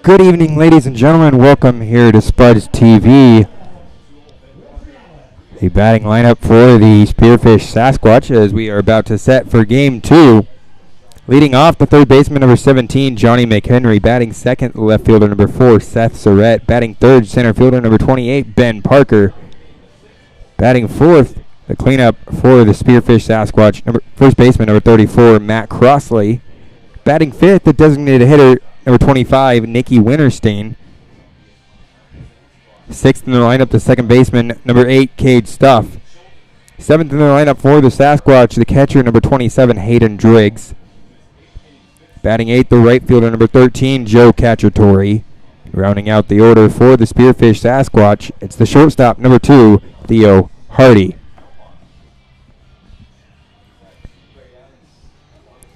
Good evening, ladies and gentlemen. Welcome here to SpudsTV. The batting lineup for the Spearfish Sasquatch as we are about to set for game 2. Leading off, the third baseman, number 17, Johnny McHenry. Batting second, left fielder, number 4, Seth Surrett. Batting third, center fielder, number 28, Ben Parker. Batting fourth, the cleanup for the Spearfish Sasquatch, first baseman, number 34, Matt Crossley. Batting fifth, the designated hitter, number 25, Nikki Winterstein. Sixth in the lineup, the second baseman, number 8, Cade Stuff. Seventh in the lineup for the Sasquatch, the catcher, number 27, Hayden Driggs. Batting eighth, the right fielder, number 13, Joe Cacciatore. Rounding out the order for the Spearfish Sasquatch, it's the shortstop, number 2, Theo Hardy.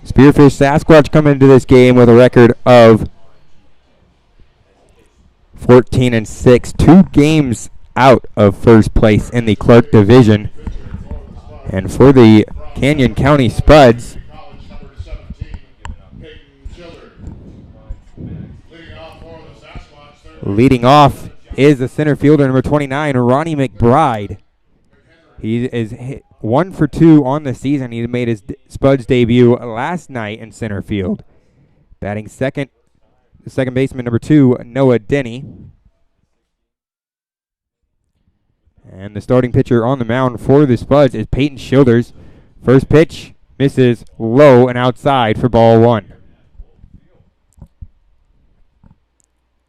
Spearfish Sasquatch come into this game with a record of 14-6, 2 games out of first place in the Clark Division. And for the Canyon County Spuds, leading off is the center fielder, number 29, Ronnie McBride. He is 1 for 2 on the season. He made his Spuds debut last night in center field. Batting second, the second baseman, number 2, Noah Denny. And the starting pitcher on the mound for the Spuds is Peyton Childers. First pitch misses low and outside for ball 1.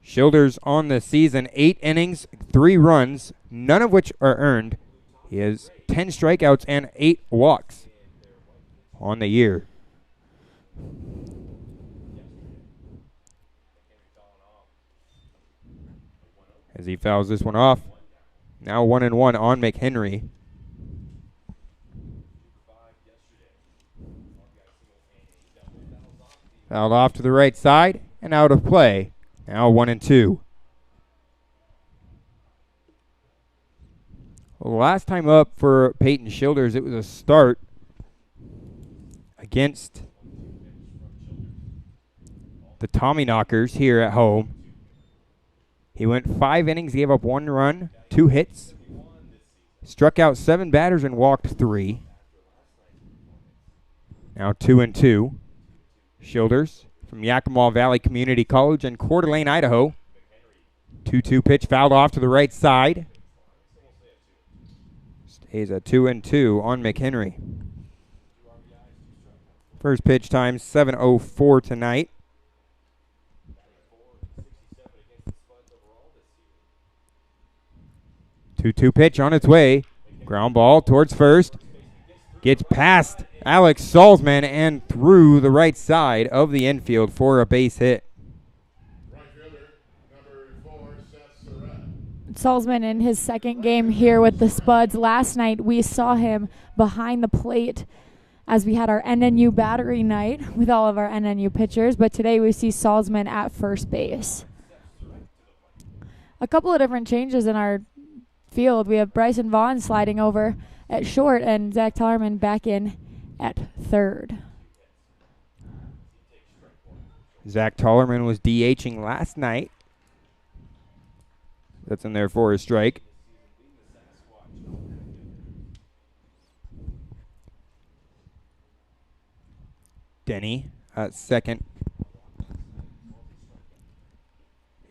Childers on the season, 8 innings, 3 runs, none of which are earned. He has 10 strikeouts and 8 walks on the year. As he fouls this one off. Now 1-1 on McHenry. Fouled off to the right side and out of play. Now 1-2. Last time up for Peyton Childers, it was a start against the Tommyknockers here at home. He went 5 innings, gave up 1 run, 2 hits, struck out 7 batters and walked 3. Now 2-2. Childers from Yakima Valley Community College in Coeur d'Alene, Idaho. 2-2 pitch fouled off to the right side. Stays at 2-2 on McHenry. First pitch time 7:04 tonight. 2-2 pitch on its way. Ground ball towards first. Gets past Alex Salzman and through the right side of the infield for a base hit. Salzman in his second game here with the Spuds. Last night we saw him behind the plate as we had our NNU battery night with all of our NNU pitchers, but today we see Salzman at first base. A couple of different changes in our field. We have Bryson Vaughn sliding over at short and Zach Tellerman back in at third. Zach Tollerman was DHing last night. That's in there for a strike. Denny at second.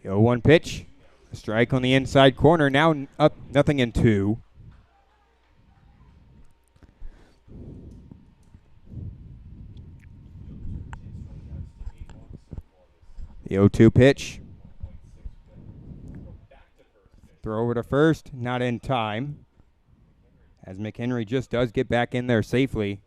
The 0-1 pitch. A strike on the inside corner. Now up 0-2. The 0-2 pitch. Throw over to first, not in time. As McHenry just does get back in there safely.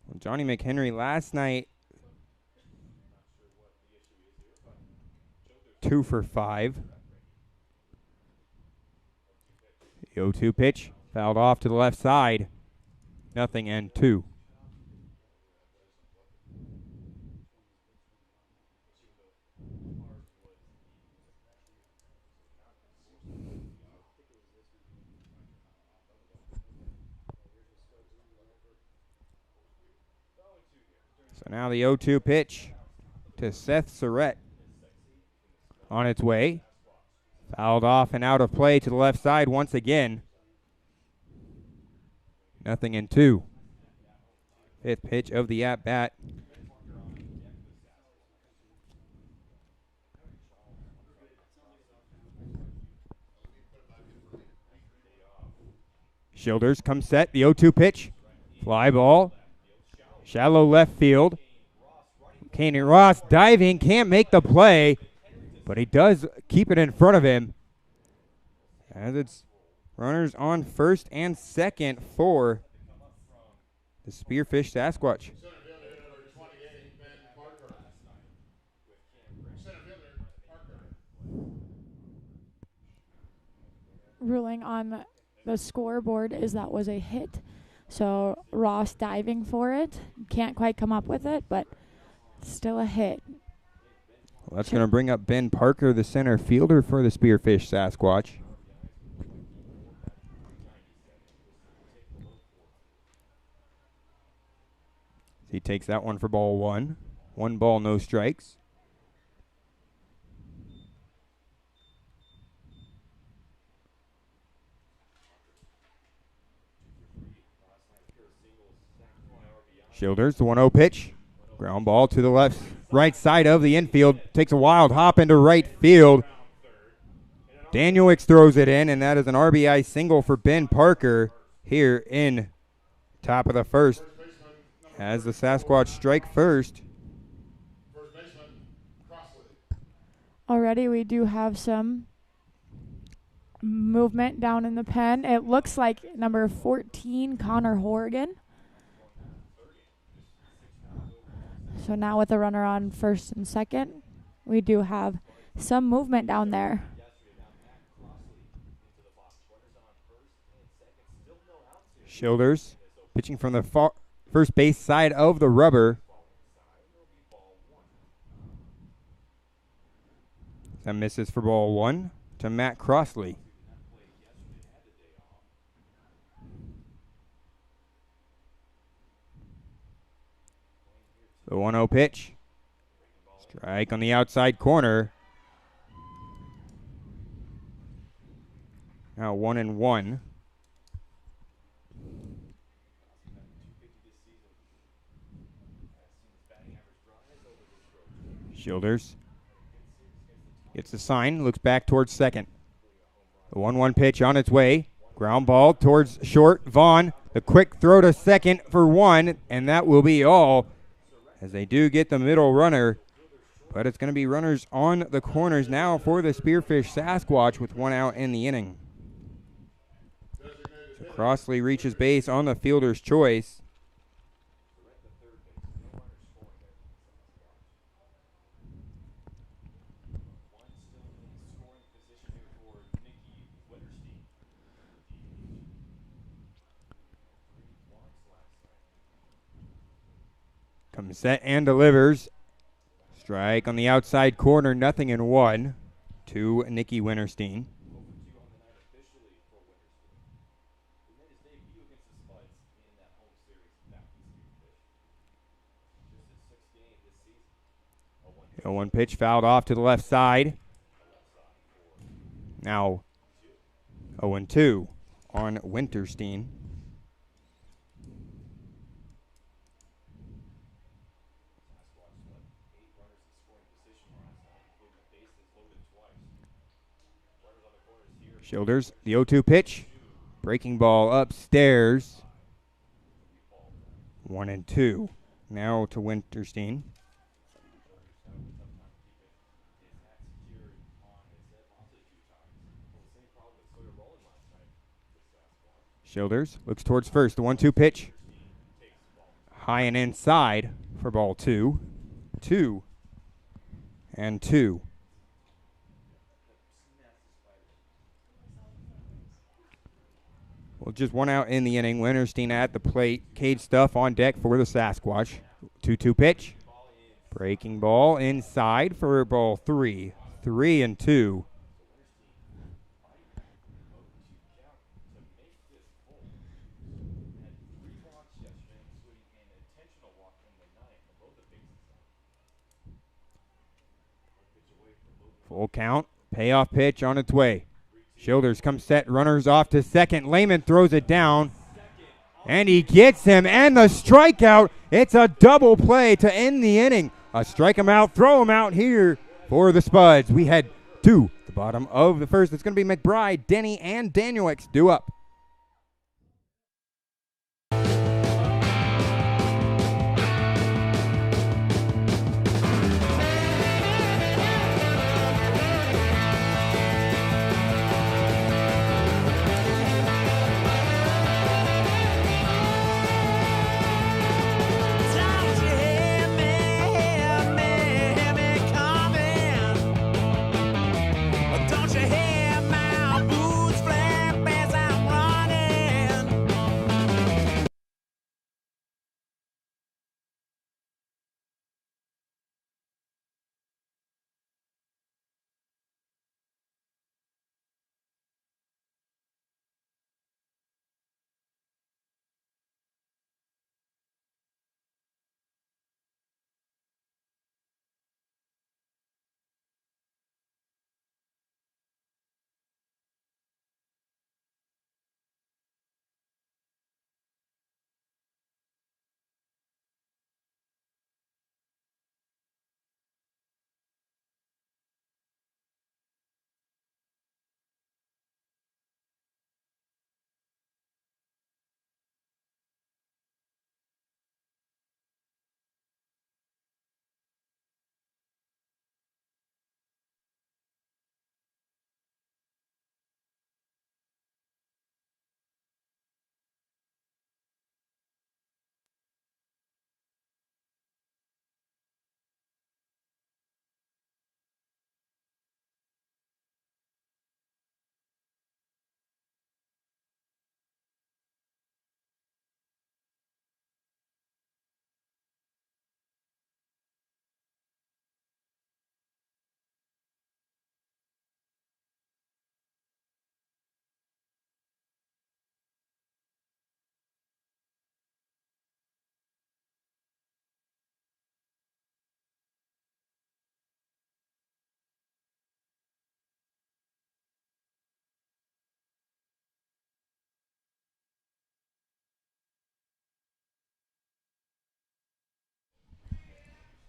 Well, Johnny McHenry last night 2 for 5. The 0-2 pitch fouled off to the left side. 0-2. So now the 0-2 pitch to Seth Surratt. On its way. Fouled off and out of play to the left side once again. 0-2. Fifth pitch of the at-bat. Childers comes set. The 0-2 pitch. Fly ball. Shallow left field. Kanan Ross diving. Can't make the play. But he does keep it in front of him. As it's runners on first and second for the Spearfish Sasquatch. Ruling on the scoreboard is that was a hit. So Ross diving for it. Can't quite come up with it, but still a hit. Well, that's going to bring up Ben Parker, the center fielder for the Spearfish Sasquatch. He takes that one for ball one. 1 ball, no strikes. Childers, the 1-0 pitch. Ground ball to the right side of the infield. Takes a wild hop into right field. Danielix throws it in, and that is an RBI single for Ben Parker here in top of the first. As the Sasquatch strike first. Already we do have some movement down in the pen. It looks like number 14, Connor Horgan. So now with the runner on first and second, we do have some movement down there. Childers pitching from the first base side of the rubber. That misses for ball one to Matt Crossley. The 1-0 pitch. Strike on the outside corner. Now 1-1. Childers gets the sign, looks back towards second. The 1-1 pitch on its way. Ground ball towards short. Vaughn, the quick throw to second for one, and that will be all as they do get the middle runner. But it's going to be runners on the corners now for the Spearfish Sasquatch with 1 out in the inning. So Crossley reaches base on the fielder's choice. Comes set and delivers. Strike on the outside corner, 0-1 to Nicky Winterstein. The 1 pitch fouled off to the left side. Now 0-2 on Winterstein. Childers, the 0-2 pitch. Breaking ball upstairs. 1-2. Now to Winterstein. Childers looks towards first. The 1-2 pitch. High and inside for ball 2. 2-2. Well, just 1 out in the inning. Winterstein at the plate. Cage Stuff on deck for the Sasquatch. 2-2 pitch. Breaking ball inside for ball 3. 3-2. Full count. Payoff pitch on its way. Shoulders come set. Runners off to second. Lehman throws it down. And he gets him. And the strikeout. It's a double play to end the inning. A strike him out, throw him out here for the Spuds. We head to the bottom of the first. It's going to be McBride, Denny, and Danielix due up.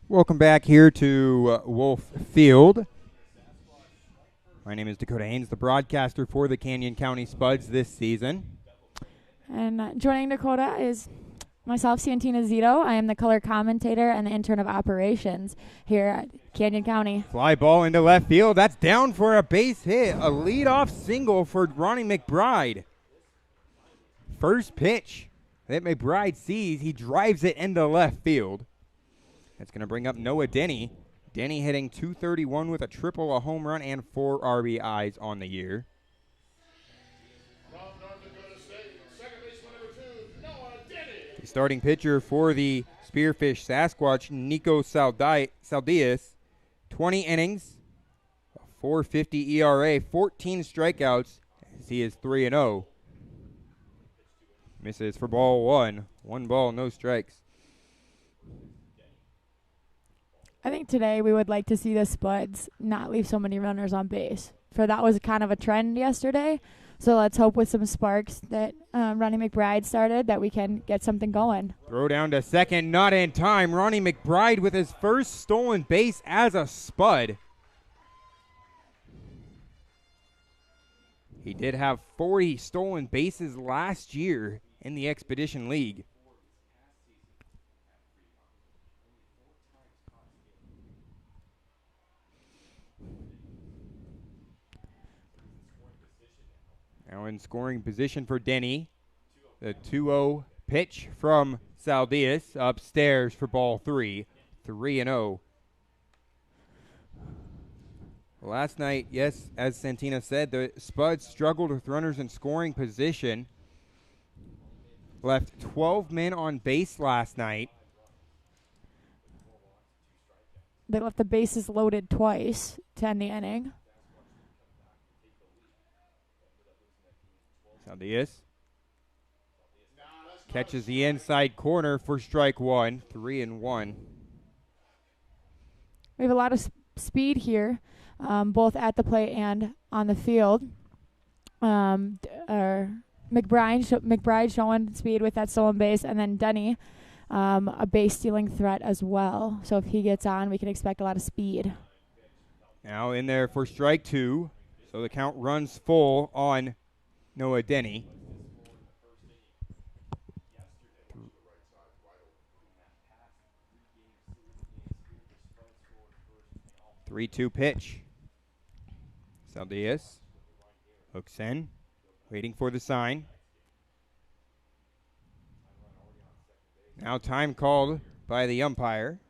Welcome back here to Wolf Field. My name is Dakota Haynes, the broadcaster for the Canyon County Spuds this season. And joining Dakota is myself, Santina Zito. I am the color commentator and the intern of operations here at Canyon County. Fly ball into left field. That's down for a base hit. A leadoff single for Ronnie McBride. First pitch that McBride sees, he drives it into left field. That's going to bring up Noah Denny. Denny hitting .231 with a triple, a home run, and 4 RBIs on the year. The starting pitcher for the Spearfish Sasquatch, Nico Saldias, 20 innings, a .450 ERA, 14 strikeouts, as he is 3-0. Misses for ball one. 1 ball, no strikes. I think today we would like to see the Spuds not leave so many runners on base. For that was kind of a trend yesterday. So let's hope with some sparks that Ronnie McBride started that we can get something going. Throw down to second, not in time. Ronnie McBride with his first stolen base as a Spud. He did have 40 stolen bases last year in the Expedition League. Now in scoring position for Denny. The 2-0 pitch from Saldias upstairs for ball 3. 3-0. Last night, yes, as Santina said, the Spuds struggled with runners in scoring position. Left 12 men on base last night. They left the bases loaded twice to end the inning. Saldias catches the inside corner for strike 1. 3-1. We have a lot of speed here, both at the plate and on the field. McBride showing speed with that stolen base, and then Denny, a base stealing threat as well. So if he gets on, we can expect a lot of speed. Now in there for strike 2. So the count runs full on Noah Denny. 3-2 pitch. Saldias hooks in, waiting for the sign. Now time called by the umpire.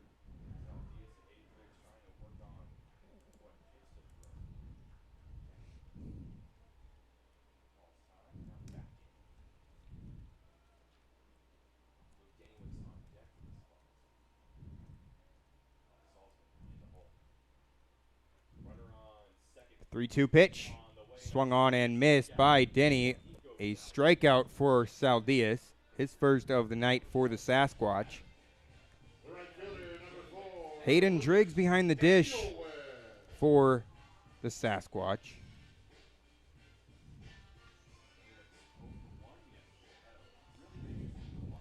The 3-2 pitch. Swung on and missed by Denny. A strikeout for Saldias. His first of the night for the Sasquatch. Hayden Driggs behind the dish for the Sasquatch.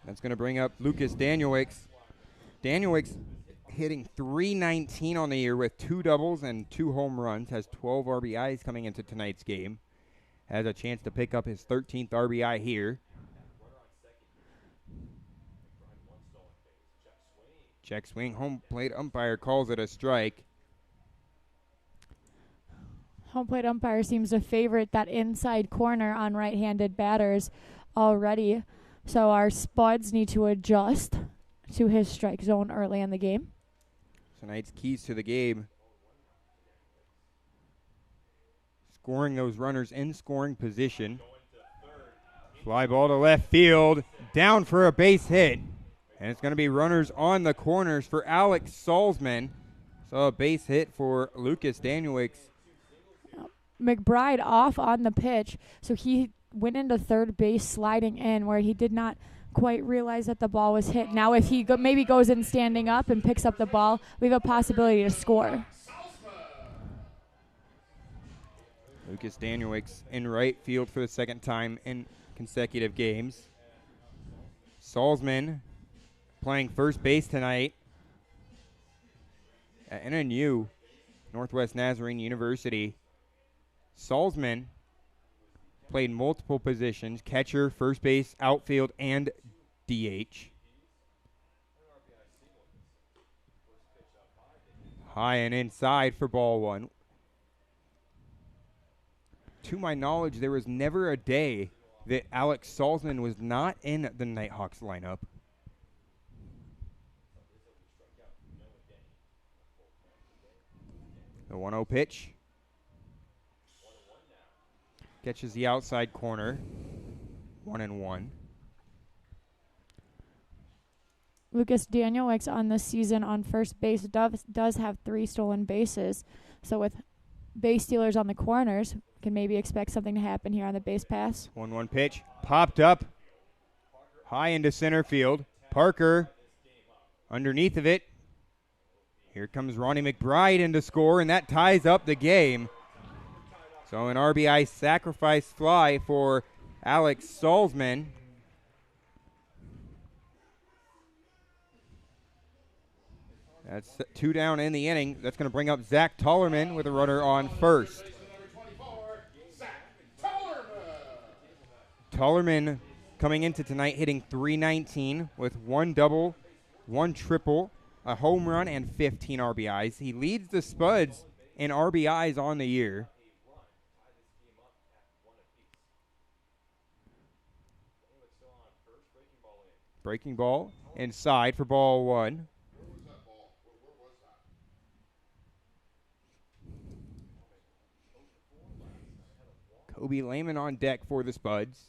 That's going to bring up Lucas Danielwicks. Danielwicks hitting .319 on the year with 2 doubles and 2 home runs. Has 12 RBIs coming into tonight's game. Has a chance to pick up his 13th RBI here. Check swing, home plate umpire calls it a strike. Home plate umpire seems to favorite that inside corner on right-handed batters already. So our Spuds need to adjust to his strike zone early in the game. Tonight's keys to the game. Scoring those runners in scoring position. Fly ball to left field. Down for a base hit. And it's going to be runners on the corners for Alex Salzman. So a base hit for Lucas Danielwicks. McBride off on the pitch. So he went into third base sliding in where he did not quite realize that the ball was hit. Now if he maybe goes in standing up and picks up the ball, we have a possibility to score. Lucas Danielwicks in right field for the second time in consecutive games. Salzman playing first base tonight at NNU, Northwest Nazarene University. Salzman played multiple positions, catcher, first base, outfield, and DH. High and inside for ball 1. To my knowledge, there was never a day that Alex Salzman was not in the Nighthawks lineup. The 1-0 pitch. Catches the outside corner. 1-1. Lucas Danielwicks on this season on first base does have 3 stolen bases. So with base stealers on the corners, can maybe expect something to happen here on the base pass. 1-1 pitch. Popped up. High into center field. Parker underneath of it. Here comes Ronnie McBride in to score, and that ties up the game. So an RBI sacrifice fly for Alex Salzman. That's 2 down in the inning. That's going to bring up Zach Tollerman with a runner on first. Tollerman coming into tonight hitting .319 with 1 double, 1 triple, a home run, and 15 RBIs. He leads the Spuds in RBIs on the year. Breaking ball inside for ball 1. Kobe Lehman on deck for the Spuds.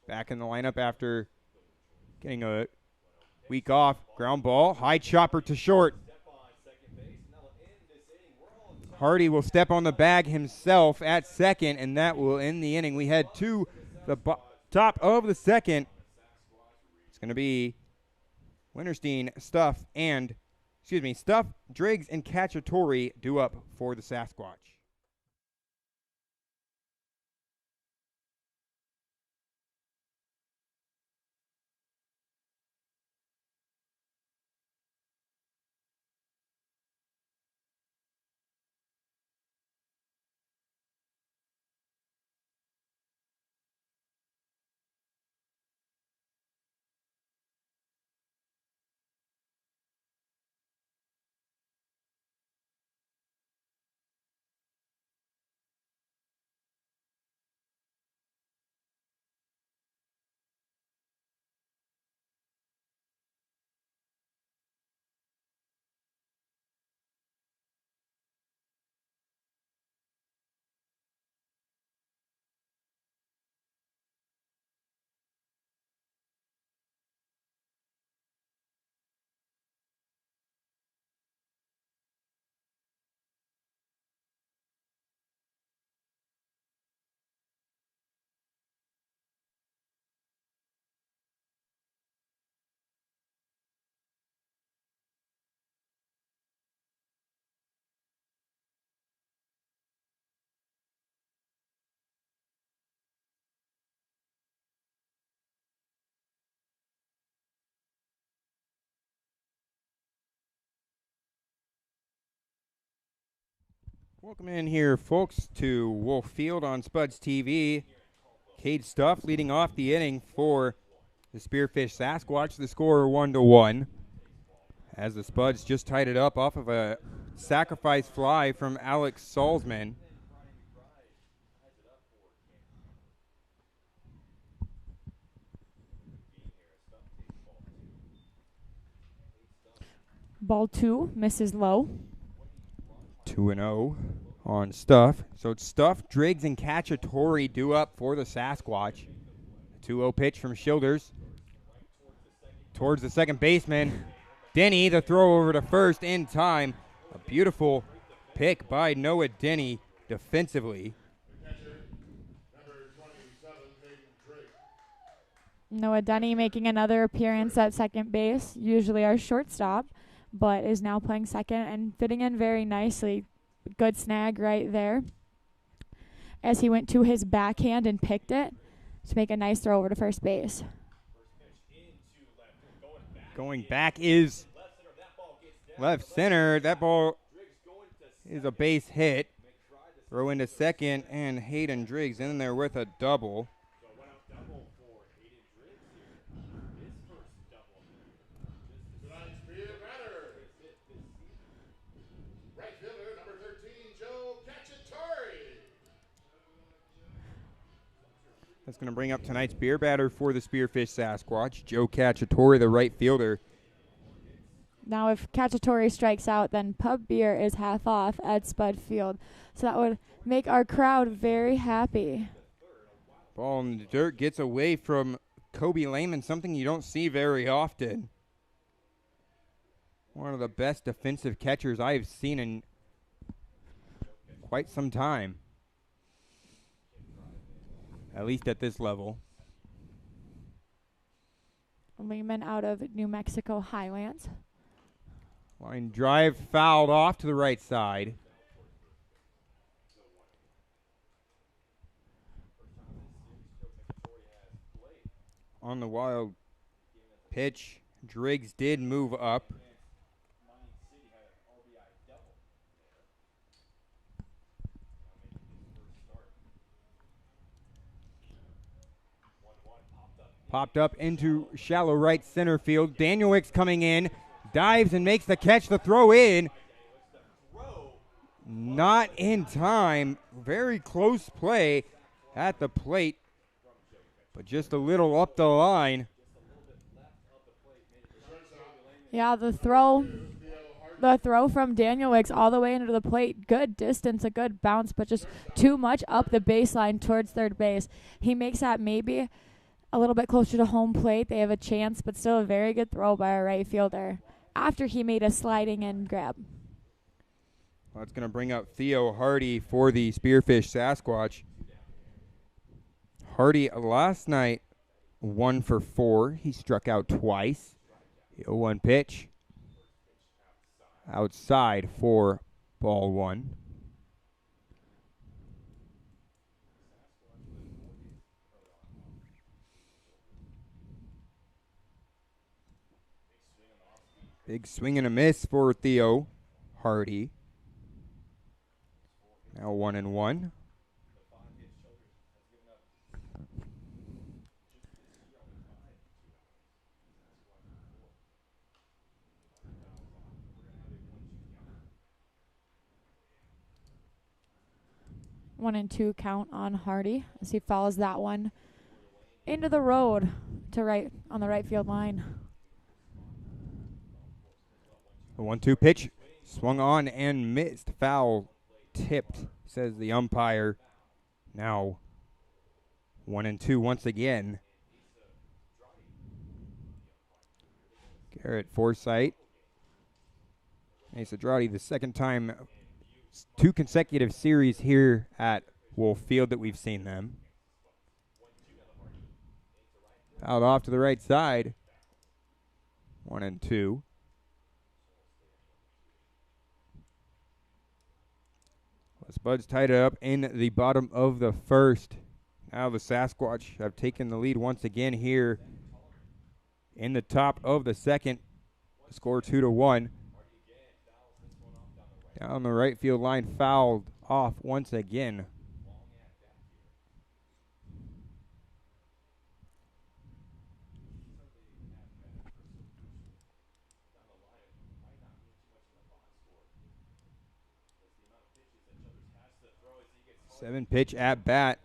Back in the lineup after getting a week off. Ground ball, high chopper to short. Hardy will step on the bag himself at second, and that will end the inning. We head to the top of the second. It's going to be Winterstein, Stuff, and Stuff, Driggs, and Cacciatore due up for the Sasquatch. Welcome in here, folks, to Wolf Field on SpudsTV. Cade Stuff leading off the inning for the Spearfish Sasquatch. The score 1-1. As the Spuds just tied it up off of a sacrifice fly from Alex Salzman. Ball 2 misses low. 2-0 on Stuff. So it's Stuff, Driggs, and Cacciatore due up for the Sasquatch. 2-0 pitch from Childers towards the second baseman. Denny, the throw over to first in time. A beautiful pick by Noah Denny defensively. Noah Denny making another appearance at second base, usually our shortstop, but is now playing second and fitting in very nicely. Good snag right there as he went to his backhand and picked it to make a nice throw over to first base. Going back is left center. That ball is a base hit. Throw into second, and Hayden Driggs in there with a double. That's going to bring up tonight's beer batter for the Spearfish Sasquatch, Joe Cacciatore, the right fielder. Now if Cacciatore strikes out, then pub beer is half off at Spud Field. So that would make our crowd very happy. Ball in the dirt gets away from Kobe Lehman, something you don't see very often. One of the best defensive catchers I've seen in quite some time. At least at this level. Lehman out of New Mexico Highlands. Line drive fouled off to the right side. On the wild pitch, Driggs did move up. Popped up into shallow right center field. Daniel Wicks coming in, dives and makes the catch. The throw in. Not in time. Very close play at the plate, but just a little up the line. Yeah, the throw from Daniel Wicks all the way into the plate. Good distance, a good bounce, but just too much up the baseline towards third base. He makes that maybe a little bit closer to home plate. They have a chance, but still a very good throw by our right fielder after he made a sliding in grab. Well, that's going to bring up Theo Hardy for the Spearfish Sasquatch. Hardy last night 1 for 4. He struck out twice. The 0-1 pitch. outside for ball one. Big swing and a miss for Theo Hardy. Now 1-1. One and two count on Hardy as he follows that one into the road to right on the right field line. The 1-2 pitch swung on and missed. Foul tipped, says the umpire. Now 1-2 once again. Garrett Forsythe. Asa Draughty, the second time, 2 consecutive series here at Wolf Field that we've seen them. Fouled off to the right side. 1-2. The Spuds tied it up in the bottom of the first. Now the Sasquatch have taken the lead once again here in the top of the second. The score 2-1. Down the right field line, fouled off once again. Seven pitch at bat.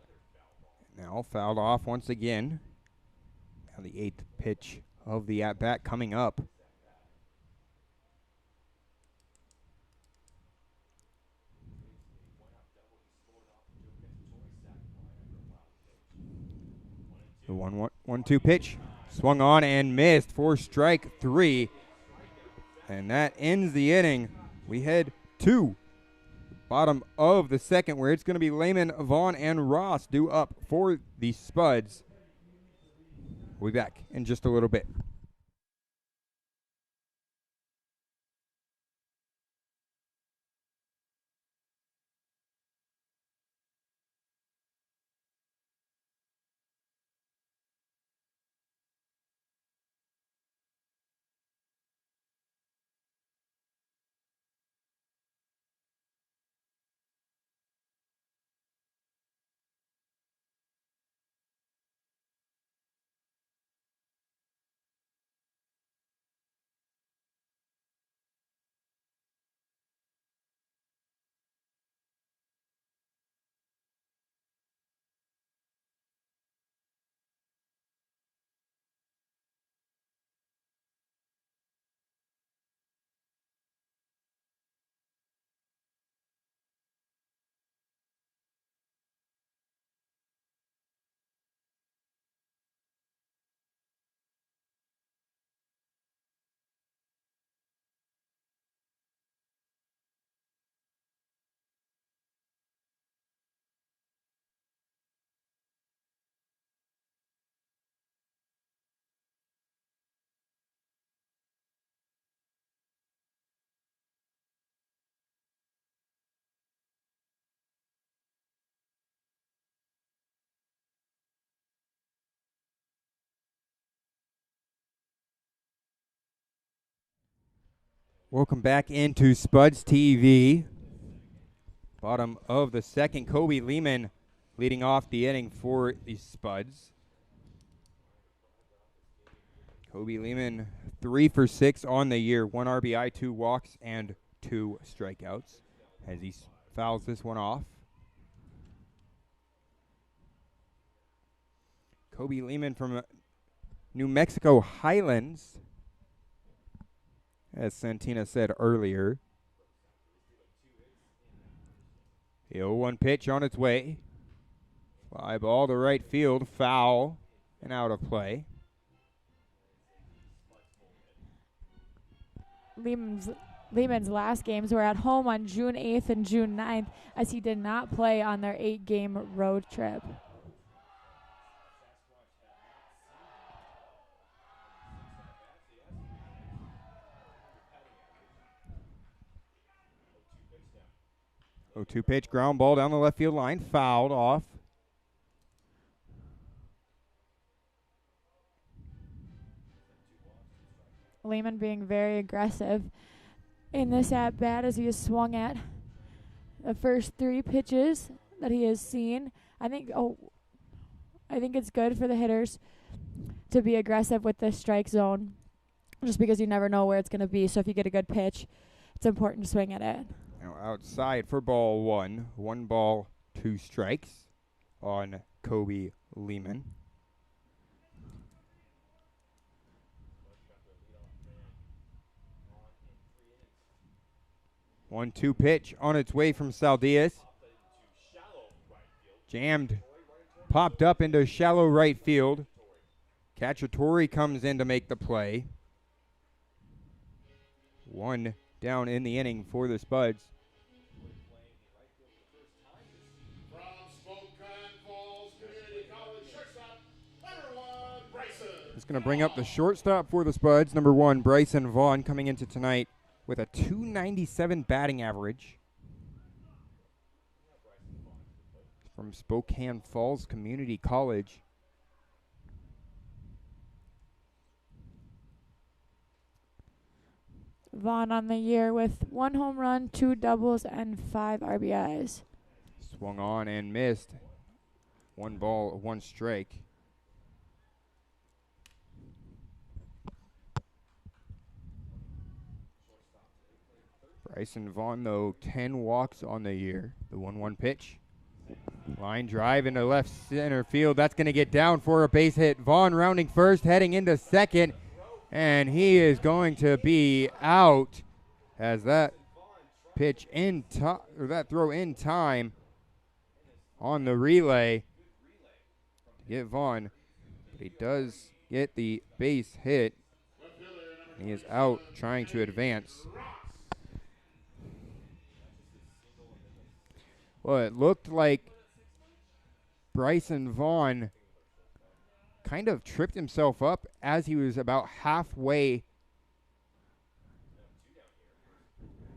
Now fouled off once again. Now the 8th pitch of the at bat coming up. The 1-2 pitch swung on and missed for strike 3. And that ends the inning. We head to bottom of the second, where it's going to be Lehman, Vaughn, and Ross due up for the Spuds. We'll be back in just a little bit. Welcome back into SpudsTV. Bottom of the second, Kobe Lehman leading off the inning for the Spuds. Kobe Lehman 3 for 6 on the year, 1 RBI, 2 walks, and 2 strikeouts as he fouls this one off. Kobe Lehman from New Mexico Highlands, as Santina said earlier. The 0-1 pitch on its way. Fly ball to right field, foul, and out of play. Lehman's last games were at home on June 8th and June 9th, as he did not play on their 8-game road trip. 0-2 pitch, ground ball down the left field line, fouled off. Lehman being very aggressive in this at-bat as he has swung at the first 3 pitches that he has seen. I think it's good for the hitters to be aggressive with this strike zone just because you never know where it's going to be. So if you get a good pitch, it's important to swing at it. Now outside for ball 1. 1 ball, 2 strikes on Kobe Lehman. One-two pitch on its way from Saldias. Jammed, popped up into shallow right field. Cacciatore comes in to make the play. 1 down in the inning for the Spuds. It's going to bring up the shortstop for the Spuds, number 1, Bryson Vaughn, coming into tonight with a .297 batting average. From Spokane Falls Community College. Vaughn on the year with 1 home run, 2 doubles, and 5 RBIs. Swung on and missed. 1 ball, 1 strike. Bryson Vaughn, though, 10 walks on the year. The 1-1 pitch. Line drive into left center field. That's going to get down for a base hit. Vaughn rounding first, heading into second. And he is going to be out as that pitch in time, or that throw in time on the relay to get Vaughn. But he does get the base hit. And he is out trying to advance. Well, it looked like Bryson Vaughn kind of tripped himself up as he was about halfway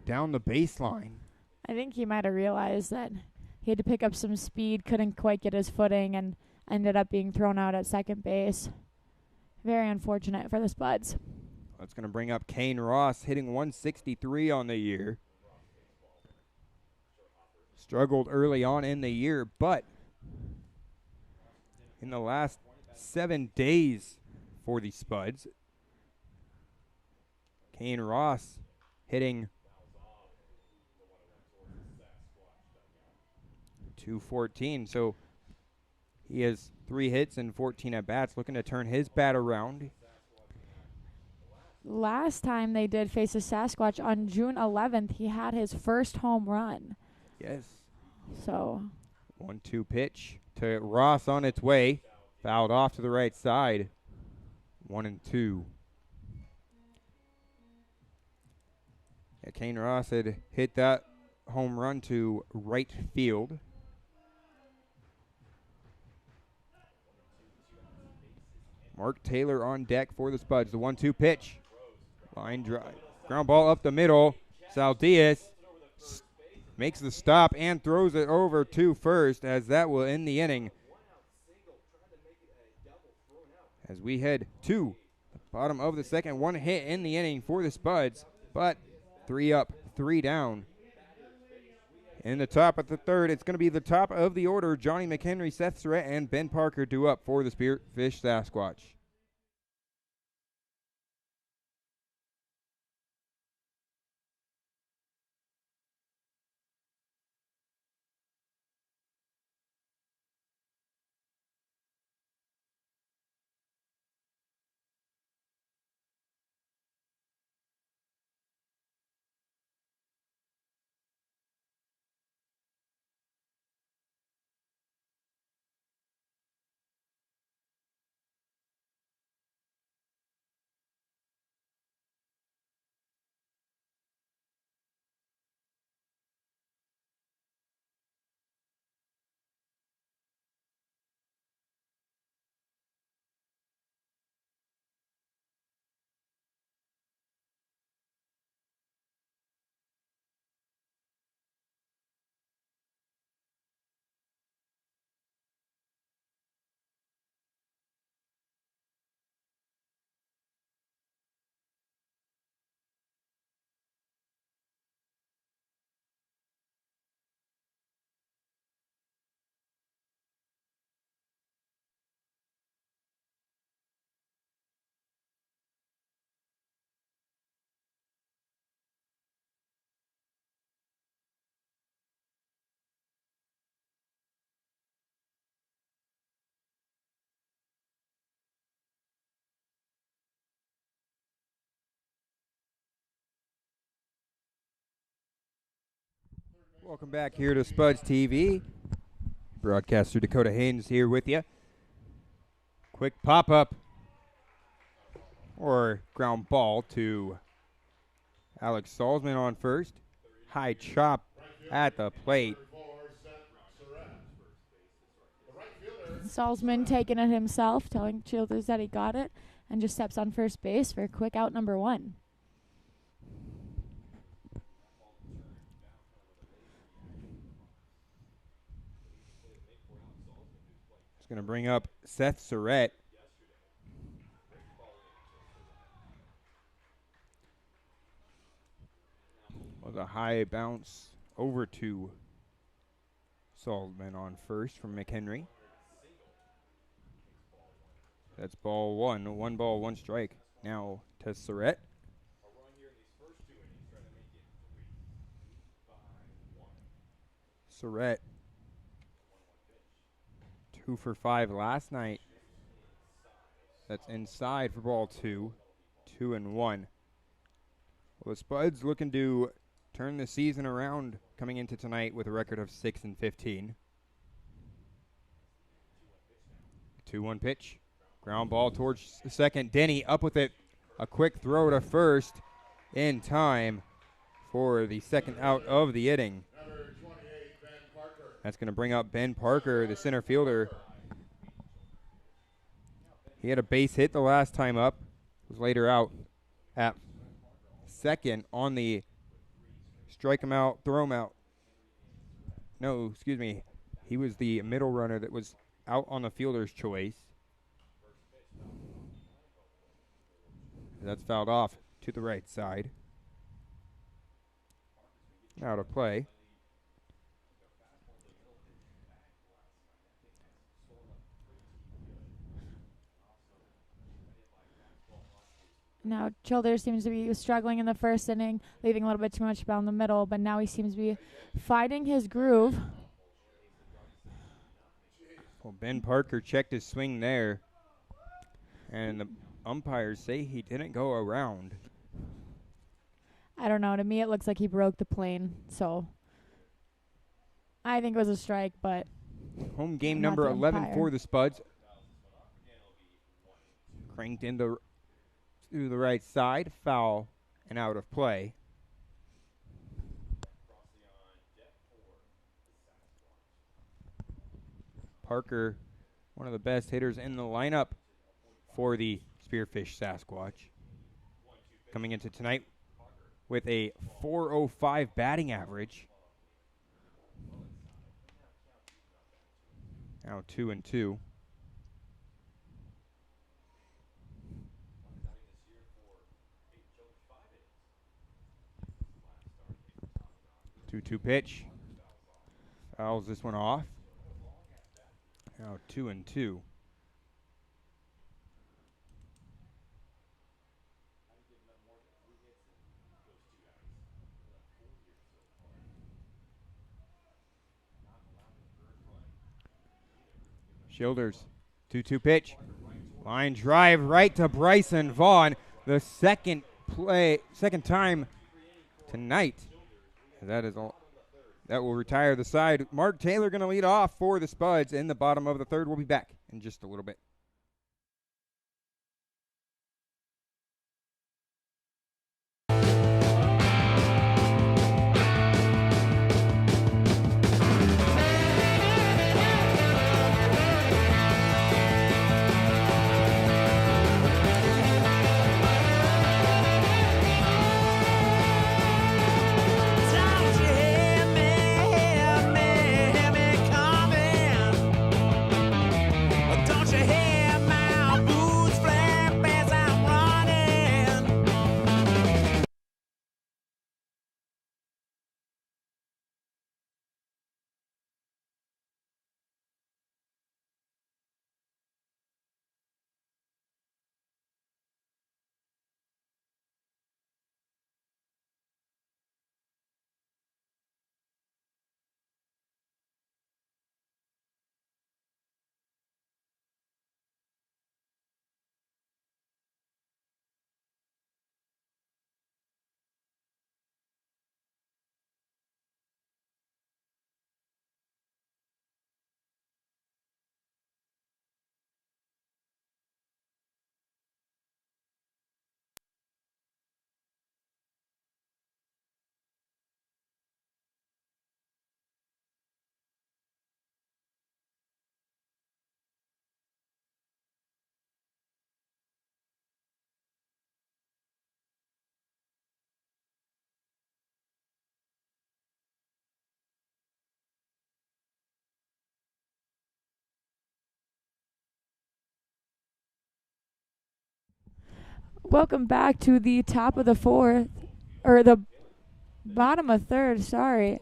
down the baseline. I think he might have realized that he had to pick up some speed, couldn't quite get his footing, and ended up being thrown out at second base. Very unfortunate for the Spuds. That's going to bring up Kane Ross, hitting .163 on the year. Struggled early on in the year, but in the last 7 days for the Spuds, Kane Ross hitting .214. So he has 3 hits and 14 at-bats, looking to turn his bat around. Last time they did face a Sasquatch on June 11th, he had his first home run. Yes. So 1-2 pitch to Ross on its way. Fouled off to the right side. 1-2. Yeah, Kane Ross had hit that home run to right field. Mark Taylor on deck for the Spuds. The 1-2 pitch. Line drive. Ground ball up the middle. Saldias makes the stop and throws it over to first, as that will end the inning. As we head to the bottom of the second, 1 hit in the inning for the Spuds, but 3 up, 3 down. In the top of the third, it's going to be the top of the order. Johnny McHenry, Seth Surratt, and Ben Parker due up for the Spearfish Sasquatch. Welcome back here to SpudsTV. Broadcaster Dakota Haynes here with you. Quick pop-up or ground ball to Alex Salzman on first. High chop at the plate. Salzman taking it himself, telling Childers that he got it, and just steps on first base for a quick out number 1. It's going to bring up Seth Surratt. Was a high bounce over to Salzman on first from McHenry. That's ball 1. 1 ball, 1 strike. Now to Surratt. Surratt 2 for 5 last night. That's inside for ball 2. 2-1. Well, the Spuds looking to turn the season around coming into tonight with a record of 6-15. 2-1 pitch. Ground ball towards the second. Denny up with it. A quick throw to first in time for the second out of the inning. That's going to bring up Ben Parker, the center fielder. He had a base hit the last time up. Was later out at second on the strike him out, throw him out. No, excuse me. He was the middle runner that was out on the fielder's choice. That's fouled off to the right side. Out of play. Now Childers seems to be struggling in the first inning, leaving a little bit too much down the middle, but now he seems to be finding his groove. Well, Ben Parker checked his swing there, and the umpires say he didn't go around. I don't know. To me, it looks like he broke the plane, so I think it was a strike, but home game I'm number not the 11 umpire. for the Spuds. Cranked into to the right side, foul and out of play. Parker, one of the best hitters in the lineup for the Spearfish Sasquatch. Coming into tonight with a .405 batting average. Now 2-2. Two pitch. Fouls this one off. Now 2-2. Childers, 2-2 pitch. Line drive right to Bryson Vaughn. The second time tonight. That is all. That will retire the side. Mark Taylor going to lead off for the Spuds in the bottom of the third. We'll be back in just a little bit. Don't you hear Welcome back to the top of the fourth, or the bottom of third, sorry.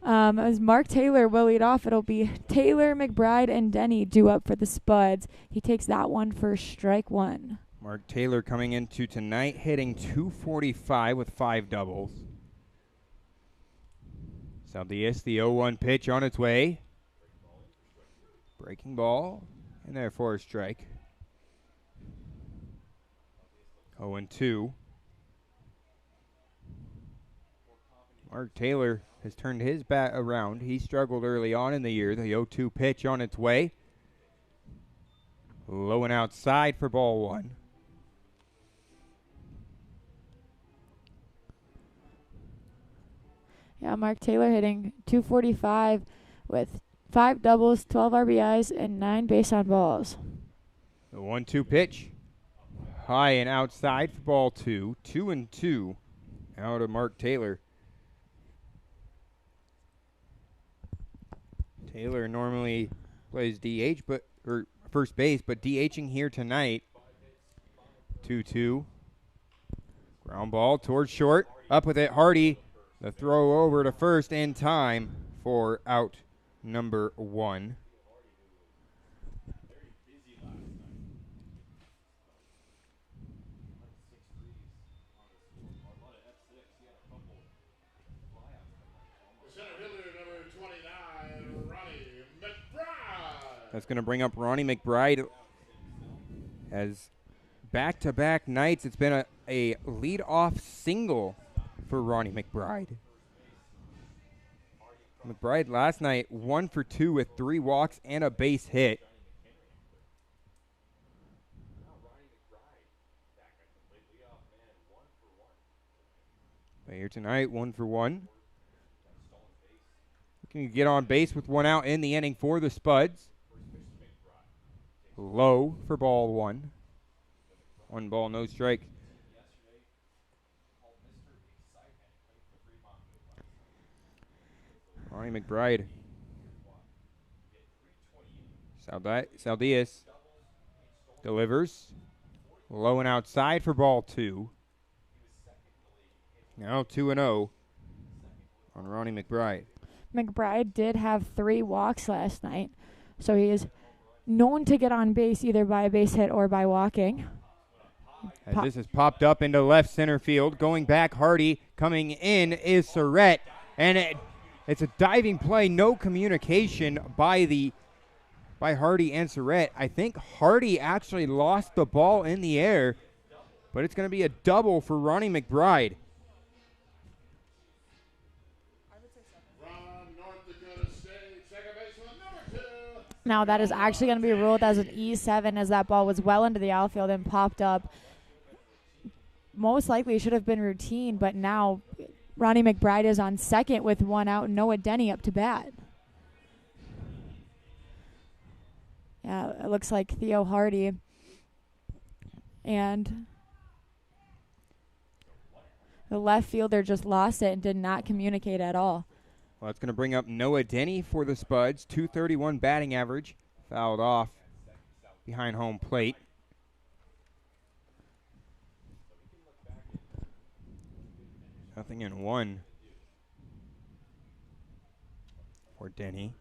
As Mark Taylor will lead off, it'll be Taylor, McBride, and Denny due up for the Spuds. He takes that one for strike one. Mark Taylor coming into tonight hitting .245 with 5 doubles. Saldias, the 0-1 pitch on its way. Breaking ball, and there for a strike. 0-2. Mark Taylor has turned his bat around. He struggled early on in the year. The 0-2 pitch on its way. Low and outside for ball one. Yeah, Mark Taylor hitting .245 with 5 doubles, 12 RBIs, and 9 base on balls. The 1-2 pitch. High and outside for ball two. 2-2 out of Mark Taylor. Taylor normally plays DH, or first base, but DHing here tonight. 2-2. Ground ball towards short. Up with it, Hardy. The throw over to first in time for out number 1. That's going to bring up Ronnie McBride. As back-to-back nights, it's been a lead-off single for Ronnie McBride. McBride last night 1 for 2 with 3 walks and a base hit. But here tonight, 1 for 1. Looking to get on base with 1 out in the inning for the Spuds. Low for ball 1. 1 ball, no strike. Ronnie McBride. Saldias delivers. Low and outside for ball 2. Now 2-0 on Ronnie McBride. McBride did have 3 walks last night, so he is known to get on base either by a base hit or by walking. As this has popped up into left center field. Going back, Hardy. Coming in is Surratt. And it's a diving play. No communication by Hardy and Surratt. I think Hardy actually lost the ball in the air. But it's going to be a double for Ronnie McBride. Now that is actually going to be ruled as an E7 as that ball was well into the outfield and popped up. Most likely should have been routine, but now Ronnie McBride is on second with 1 out and Noah Denny up to bat. Yeah, it looks like Theo Hardy and the left fielder just lost it and did not communicate at all. Well, that's going to bring up Noah Denny for the Spuds. .231 batting average. Fouled off behind home plate. Nothing in 1 for Denny.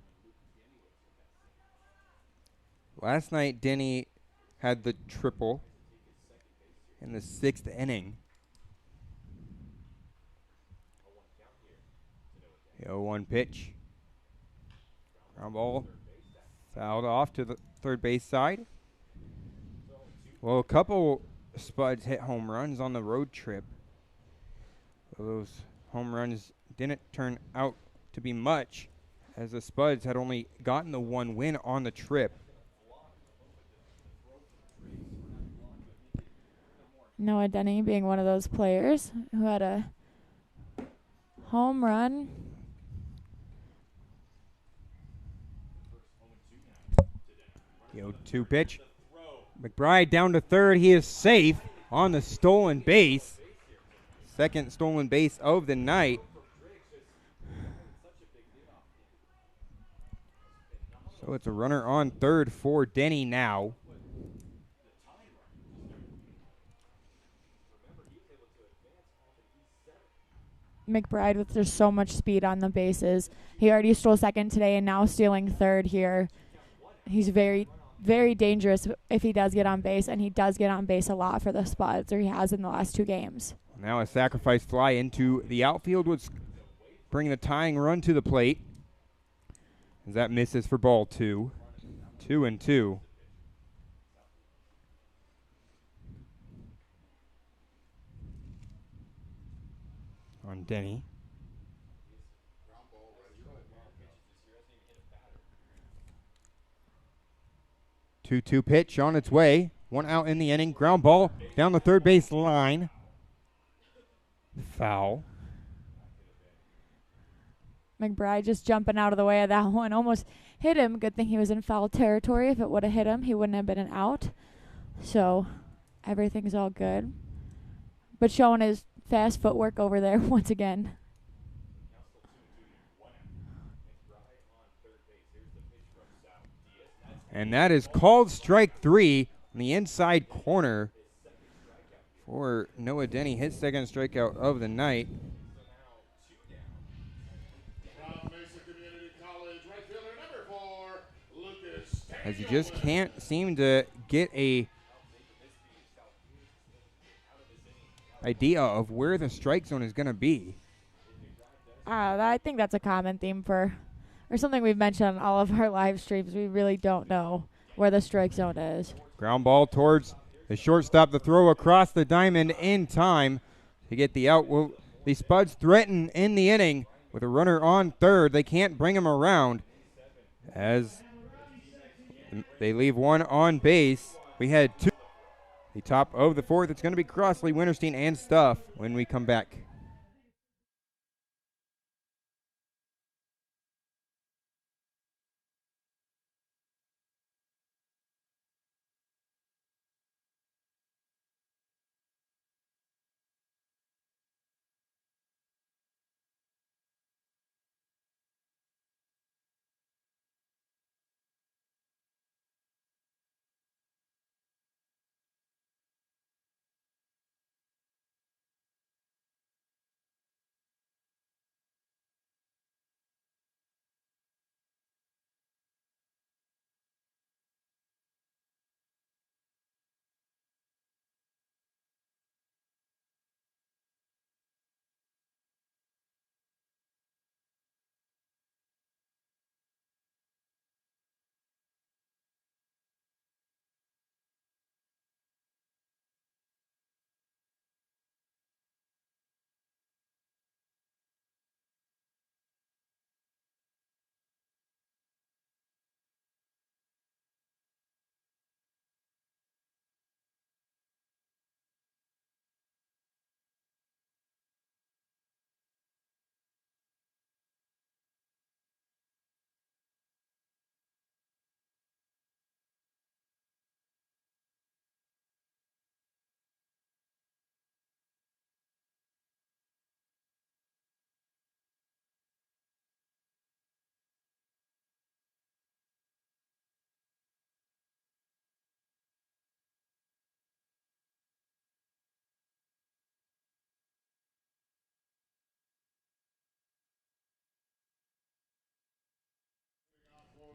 Last night, Denny had the triple in the 6th inning. The 0-1 pitch. Ground ball fouled off to the third base side. Well, a couple Spuds hit home runs on the road trip. Those home runs didn't turn out to be much, as the Spuds had only gotten the 1 win on the trip. Noah Denny being one of those players who had a home run. The 0-2 pitch. McBride down to third. He is safe on the stolen base. Second stolen base of the night. So it's a runner on third for Denny now. McBride with just so much speed on the bases. He already stole second today and now stealing third here. He's very, very dangerous if he does get on base, and he does get on base a lot for the Spuds, or he has in the last 2 games. Now a sacrifice fly into the outfield would bring the tying run to the plate. As that misses for ball 2. 2-2. On Denny. Two-two pitch on its way. 1 out in the inning. Ground ball down the third base line. Foul. McBride just jumping out of the way of that one. Almost hit him. Good thing he was in foul territory. If it would have hit him, he wouldn't have been an out. So everything's all good. But showing his fast footwork over there once again. And that is called strike 3 on the inside corner for Noah Denny. His second strikeout of the night. As he just can't seem to get a idea of where the strike zone is going to be. I think that's a common theme or something we've mentioned on all of our live streams. We really don't know where the strike zone is. Ground ball towards the shortstop. The throw across the diamond in time to get the out. Well, the Spuds threaten in the inning with a runner on third. They can't bring him around as they leave 1 on base. We had 2. The top of the 4th. It's going to be Crossley, Winterstein, and Stuff when we come back.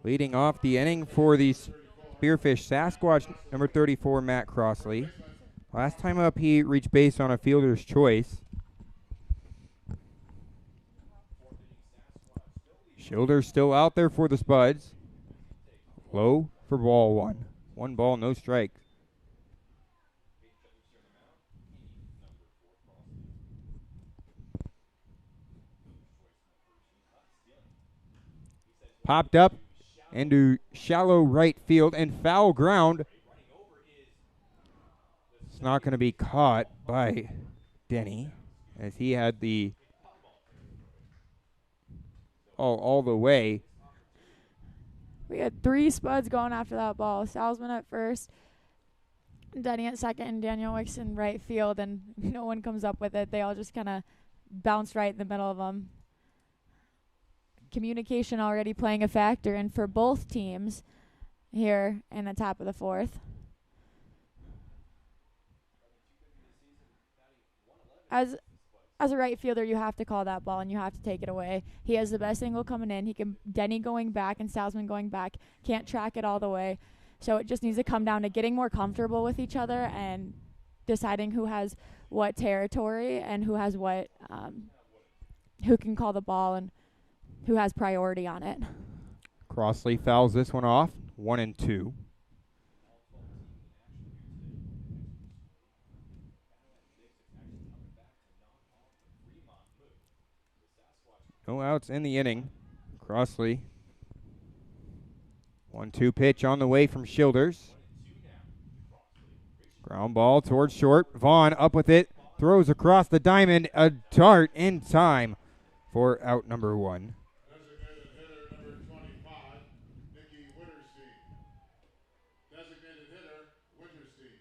Leading off the inning for the Spearfish Sasquatch, number 34, Matt Crossley. Last time up, he reached base on a fielder's choice. Schilder still out there for the Spuds. Low for ball 1. 1 ball, no strikes. Popped up into shallow right field and foul ground. It's not going to be caught by Denny as he had the all the way. We had 3 Spuds going after that ball. Salzman at first, Denny at second, and Daniel Wicks in right field, and no one comes up with it. They all just kind of bounce right in the middle of them. Communication already playing a factor, and for both teams here in the top of the 4th. as a right fielder, you have to call that ball and you have to take it away. He has the best angle coming in. He can Denny going back and Salzman going back. Can't track it all the way. So it just needs to come down to getting more comfortable with each other and deciding who has what territory and who has what, who can call the ball and who has priority on it. Crossley fouls this one off. 1-2. No outs in the inning. Crossley. 1-2 pitch on the way from Childers. Ground ball towards short. Vaughn up with it. Throws across the diamond. A dart in time for out number 1. Designated hitter number 25, Nikki Winterstein. Designated hitter, Winterstein.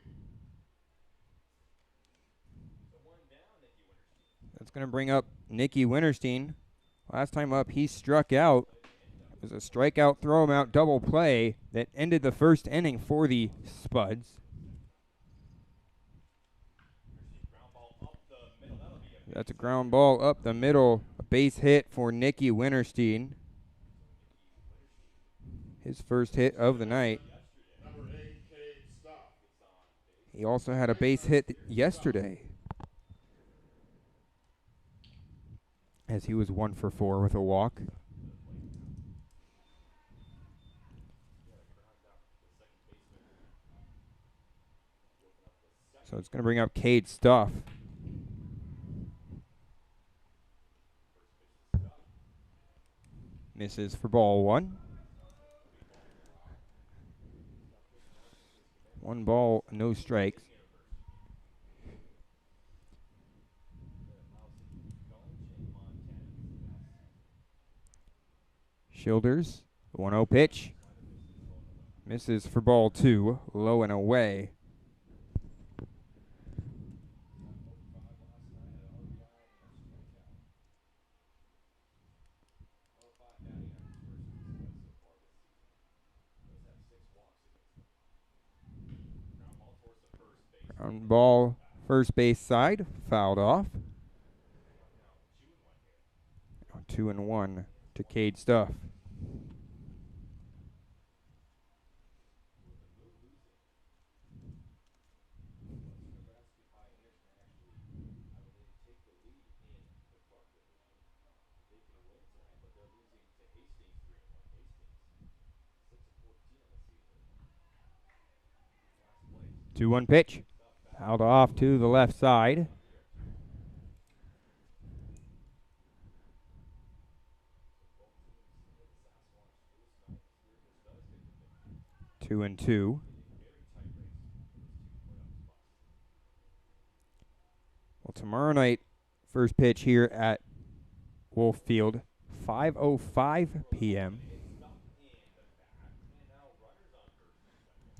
That's going to bring up Nikki Winterstein. Last time up, he struck out. It was a strikeout, throw him out, double play that ended the first inning for the Spuds. That's a ground ball up the middle. A base hit for Nikki Winterstein. His first hit of the night. Number 8, Cade Stuff. He also had a base hit yesterday, as he was 1 for 4 with a walk. So it's going to bring up Cade Stuff. Misses for ball 1. 1 ball, no strikes. Childers, 1-0 pitch. Misses for ball 2, low and away. Ground ball, first base side, fouled off. 2-1 to Cade Stuff. Two one pitch. Fouled off to the left side. Two and two. Well, tomorrow night, first pitch here at Wolf Field, 5:05 p.m.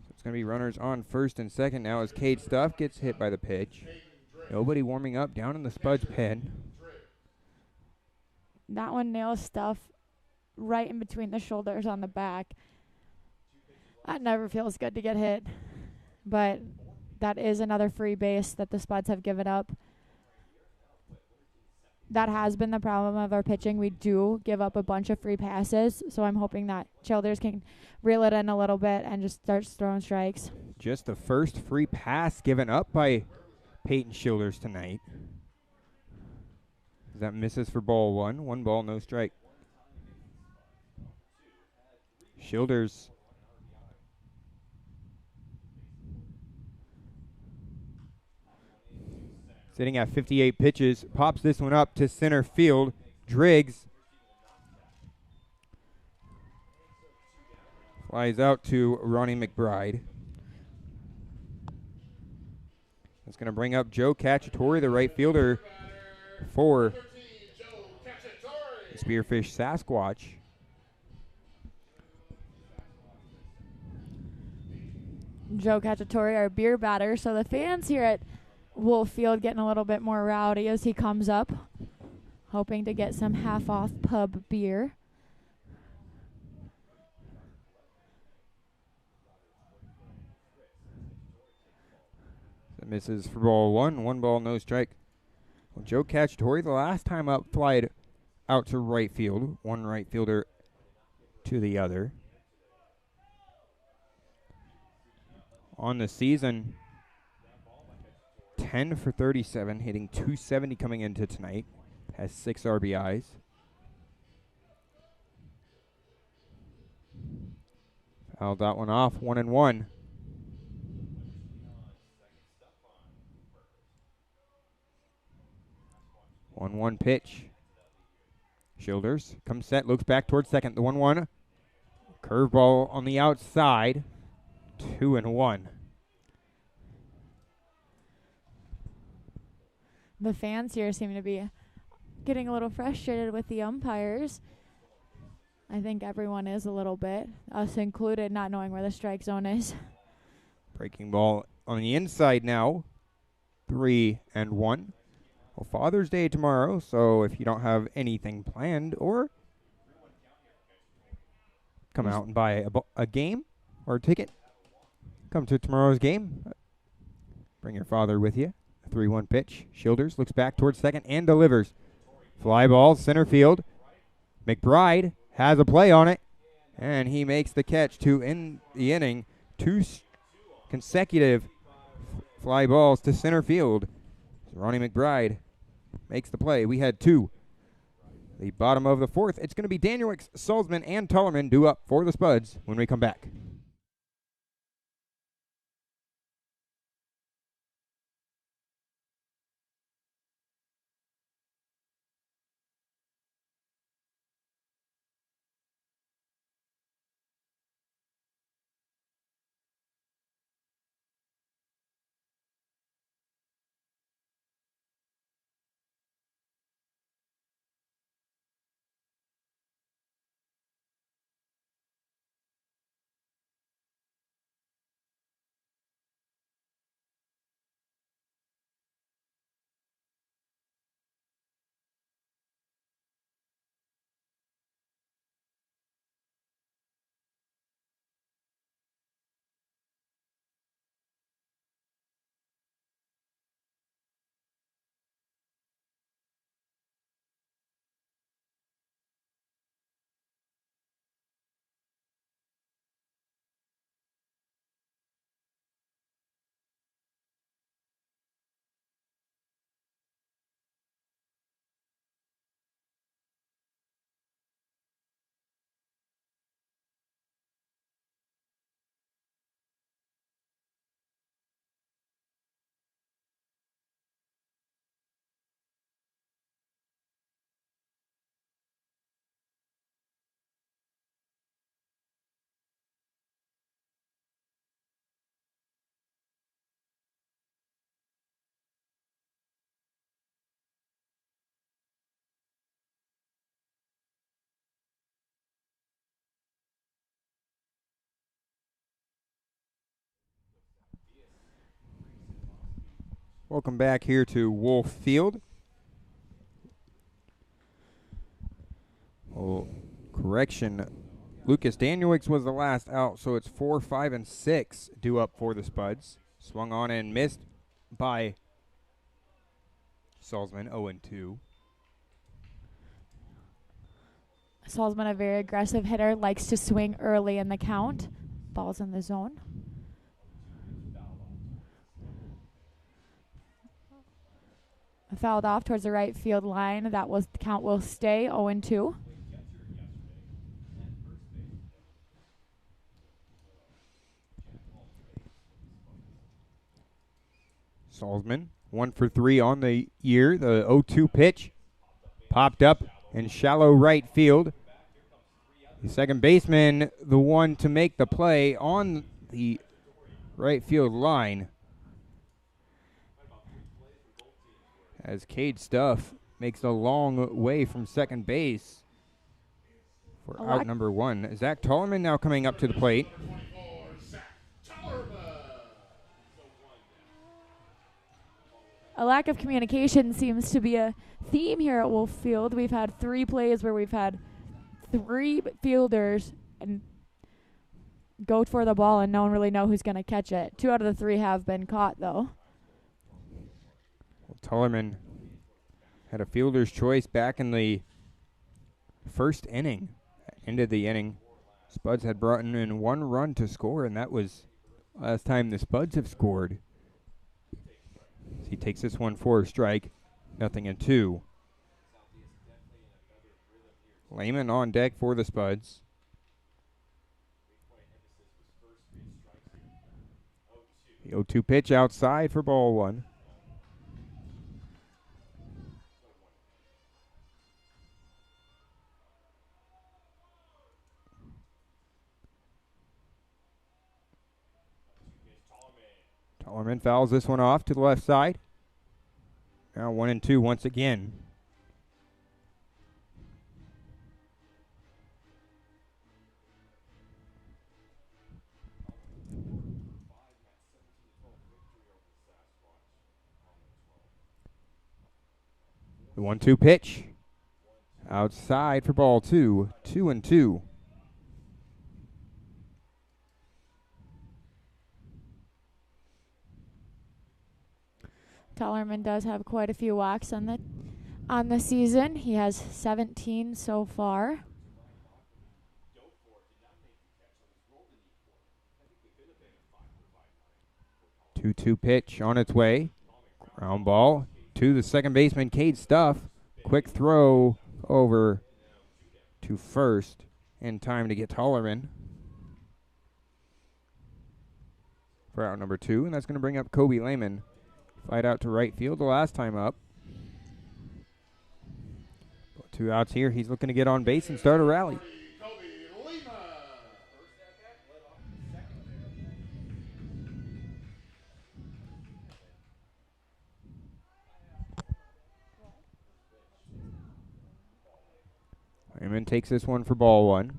It's going to be runners on first and second now as Cade Stuff gets hit by the pitch. Nobody warming up down in the Spuds pen. That one nails Stuff right in between the shoulders on the back. That never feels good to get hit, but that is another free base that the Spuds have given up. That has been the problem of our pitching. We do give up a bunch of free passes, so I'm hoping that Childers can reel it in a little bit and just start throwing strikes. Just the first free pass given up by Peyton Childers tonight. That misses for ball 1. 1 ball, no strike. Childers sitting at 58 pitches, pops this one up to center field. Driggs flies out to Ronnie McBride. That's going to bring up Joe Cacciatore, the right fielder for the Spearfish Sasquatch. Joe Cacciatore, our beer batter. So the fans here at Wolf Field getting a little bit more rowdy as he comes up, hoping to get some half-off pub beer. That misses for ball 1. 1 ball, no strike. Well, Joe Cacciatore, the last time up, flied out to right field. One right fielder to the other. On the season, 10 for 37, hitting .270 coming into tonight. Has 6 RBIs. Fouled that one off, 1-1. One pitch. Childers comes set, looks back towards second. The 1-1. Curveball on the outside. 2-1. The fans here seem to be getting a little frustrated with the umpires. I think everyone is a little bit, us included, not knowing where the strike zone is. Breaking ball on the inside now. 3-1. Well, Father's Day tomorrow, so if you don't have anything planned or come out and buy a game or a ticket, come to tomorrow's game. Bring your father with you. 3-1 pitch. Childers looks back towards second and delivers. Fly ball, center field. McBride has a play on it, and he makes the catch to end the inning. 2 consecutive fly balls to center field. Ronnie McBride makes the play. We had 2. The bottom of the 4th. It's going to be Danielwick, Salzman, and Tullerman due up for the Spuds when we come back. Welcome back here to Wolf Field. Oh, correction. Lucas Danielwick was the last out, so it's 4, 5, and 6 due up for the Spuds. Swung on and missed by Salzman, 0-2. Salzman, a very aggressive hitter, likes to swing early in the count. Ball's in the zone. Fouled off towards the right field line. That was the count will stay 0-2. Salzman, 1 for 3 on the year. The 0-2 pitch popped up in shallow right field. The second baseman, the one to make the play on the right field line. As Cade Stuff makes a long way from second base for out number 1. Zach Tollerman now coming up to the plate. A lack of communication seems to be a theme here at Wolf Field. We've had 3 plays where we've had 3 fielders and go for the ball and no one really know who's going to catch it. 2 out of the 3 have been caught, though. Tullerman Had a fielder's choice back in the first inning. Ended the inning. Spuds had brought in 1 run to score, and that was last time the Spuds have scored. So he takes this one for a strike. 0-2. Lehman on deck for the Spuds. The 0-2 pitch outside for ball 1. Tollerman fouls this one off to the left side. Now 1-2 once again. The 1-2 pitch. Outside for ball 2. 2-2. Tollerman does have quite a few walks on the season. He has 17 so far. 2-2 pitch on its way. Ground ball to the second baseman, Cade Stuff. Quick throw over to first in time to get Tollerman for out number 2, and that's going to bring up Kobe Lehman. Flight out to right field the last time up. 2 outs here. He's looking to get on base and start a rally. Lehman takes this one for ball 1.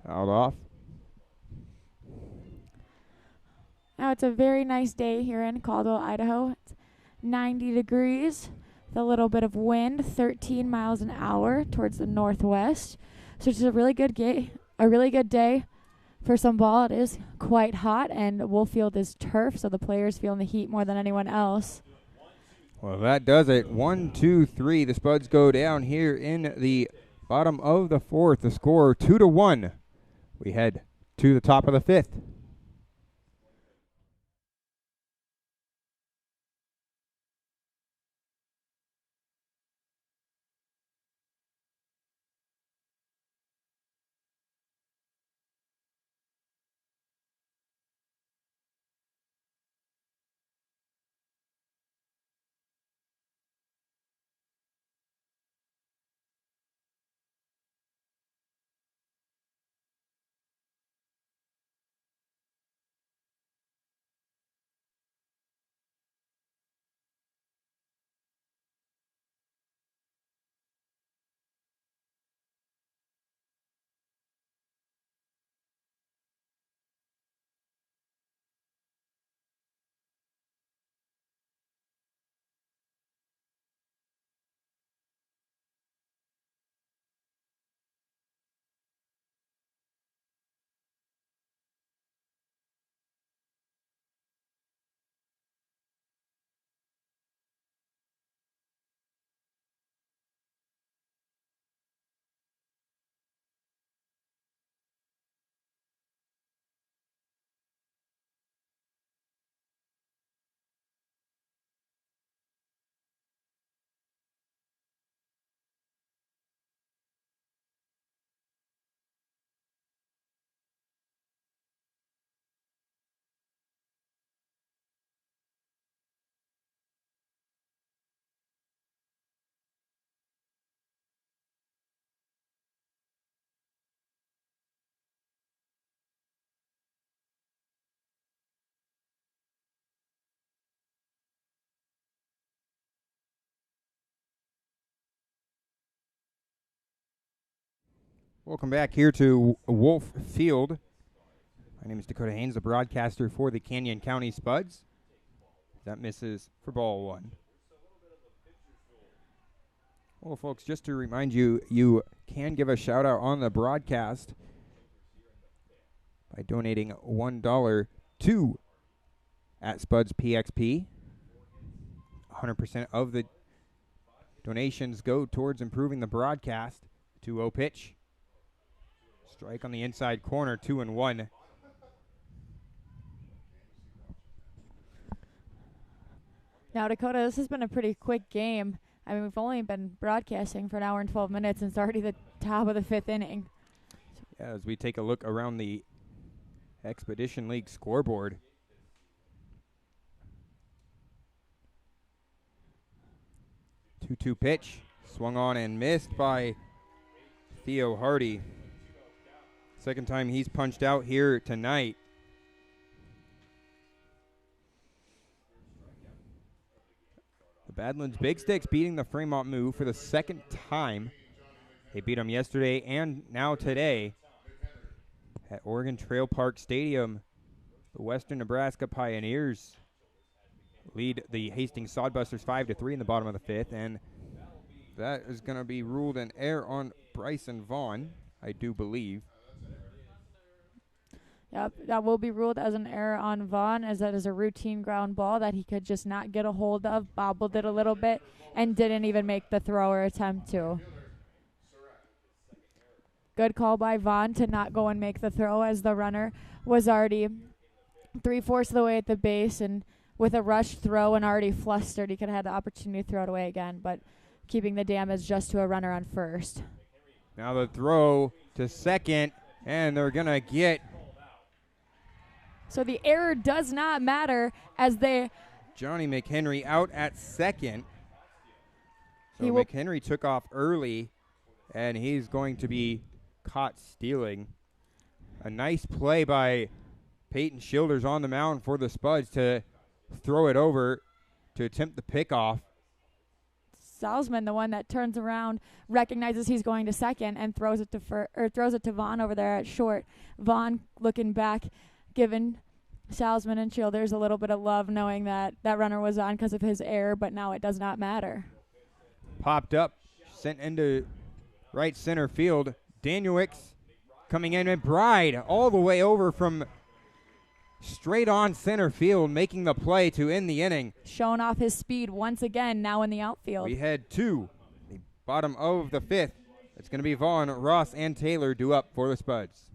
Fouled off. Now it's a very nice day here in Caldwell, Idaho. It's 90 degrees with a little bit of wind, 13 miles an hour towards the northwest. So it's a really good day for some ball. It is quite hot, and Wolffield is turf, so the players feeling the heat more than anyone else. Well, that does it. 1, 2, 3. The Spuds go down here in the bottom of the 4th. The score 2-1. We head to the top of the 5th. Welcome back here to Wolf Field. My name is Dakota Haynes, the broadcaster for the Canyon County Spuds. That misses for ball one. Well, folks, just to remind you, you can give a shout out on the broadcast by donating $1 to @SpudsPXP. 100% of the donations go towards improving the broadcast. 2-0 pitch. Strike on the inside corner, 2-1. Now, Dakota, this has been a pretty quick game. I mean, we've only been broadcasting for an hour and 12 minutes, and it's already the top of the 5th inning. Yeah, as we take a look around the Expedition League scoreboard. Two-two pitch, swung on and missed by Theo Hardy. Second time he's punched out here tonight. The Badlands Big Sticks beating the Fremont Moo for the second time. They beat them yesterday and now today at Oregon Trail Park Stadium. The Western Nebraska Pioneers lead the Hastings Sodbusters 5-3 in the bottom of the 5th, and that is going to be ruled an error on Bryson Vaughn, I do believe. Yep, that will be ruled as an error on Vaughn, as that is a routine ground ball that he could just not get a hold of, bobbled it a little bit, and didn't even make the throw or attempt to. Good call by Vaughn to not go and make the throw, as the runner was already 3/4 of the way at the base, and with a rushed throw and already flustered, he could have had the opportunity to throw it away again, but keeping the damage just to a runner on first. Now the throw to second, and they're going to get... So the error does not matter, as they... Johnny McHenry out at second. So He will- McHenry took off early, and he's going to be caught stealing. A nice play by Peyton Childers on the mound for the Spuds to throw it over to attempt the pickoff. Salzman, the one that turns around, recognizes he's going to second and throws it to Vaughn over there at short. Vaughn looking back, giving Salzman and Childers a little bit of love, knowing that that runner was on because of his error, but now it does not matter. Popped up, sent into right center field. Danielwicks coming in, and Bride all the way over from straight on center field, making the play to end the inning. Showing off his speed once again, now in the outfield. We head to the bottom of the 5th. It's going to be Vaughn, Ross, and Taylor due up for the Spuds.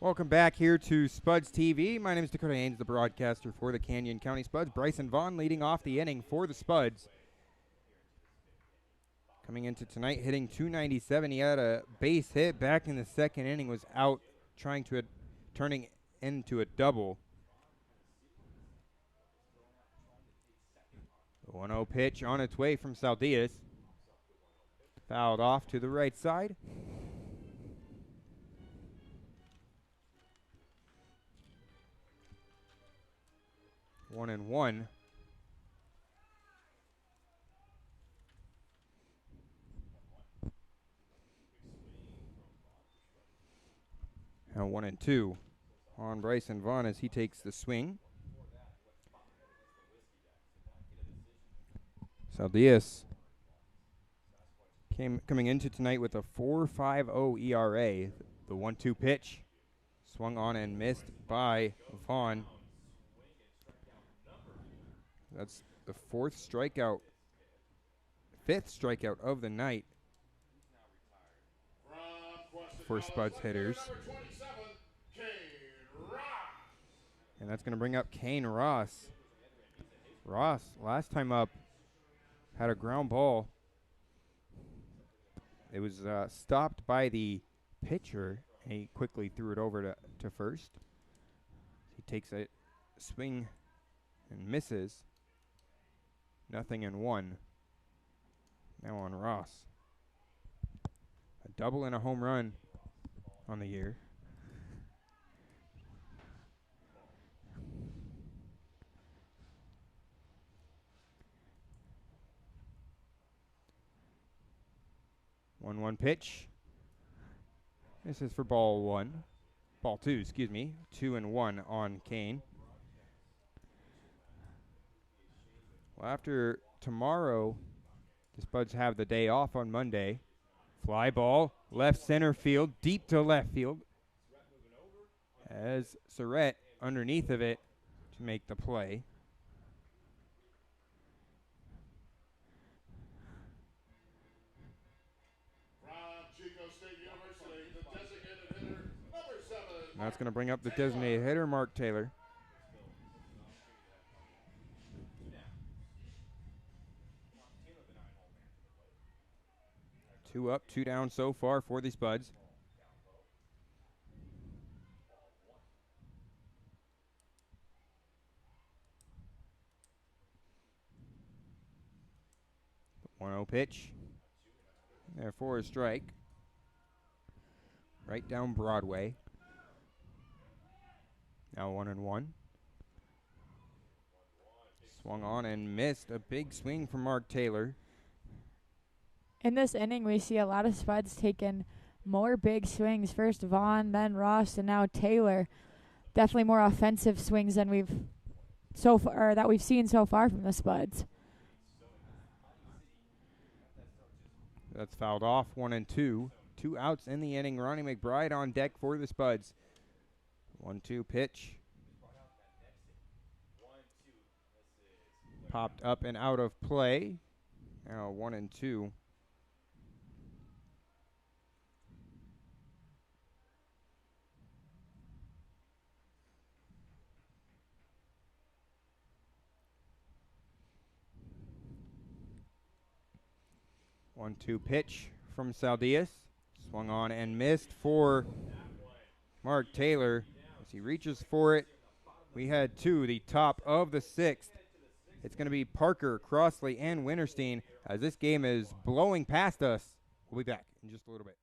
Welcome back here to SpudsTV. My name is Dakota Haynes, the broadcaster for the Canyon County Spuds. Bryson Vaughn leading off the inning for the Spuds. Coming into tonight, hitting .297. He had a base hit back in the second inning, was out turning into a double. The 1-0 pitch on its way from Saldias. Fouled off to the right side. 1-1. Now 1-2 on Bryson Vaughn as he takes the swing. Saldias coming into tonight with a 4.50 ERA. The 1-2 pitch swung on and missed by Vaughn. That's the fifth strikeout of the night for Spuds hitters. And that's going to bring up Kane Ross. Ross, last time up, had a ground ball. It was stopped by the pitcher, and he quickly threw it over to first. He takes a swing and misses. 0-1. Now on Ross. A double and a home run on the year. One pitch. This is for ball two, excuse me. 2-1 on Kane. Well, after tomorrow, the Spuds have the day off on Monday. Fly ball, left center field, deep to left field. As Surratt underneath of it to make the play. That's going to bring up the designated hitter, Mark Taylor. Two up, two down so far for the Spuds. The 1-0 pitch. Therefore a strike. Right down Broadway. Now 1-1. Swung on and missed. A big swing from Mark Taylor. In this inning, we see a lot of Spuds taking more big swings. First Vaughn, then Ross, and now Taylor. Definitely more offensive swings than we've seen so far from the Spuds. That's fouled off. 1-2. 2 outs in the inning. Ronnie McBride on deck for the Spuds. 1-2 pitch. Popped up and out of play. Now 1-2. One-two pitch from Saldias. Swung on and missed for Mark Taylor. As he reaches for it, we head to the top of the 6th. It's going to be Parker, Crossley, and Winterstein as this game is blowing past us. We'll be back in just a little bit.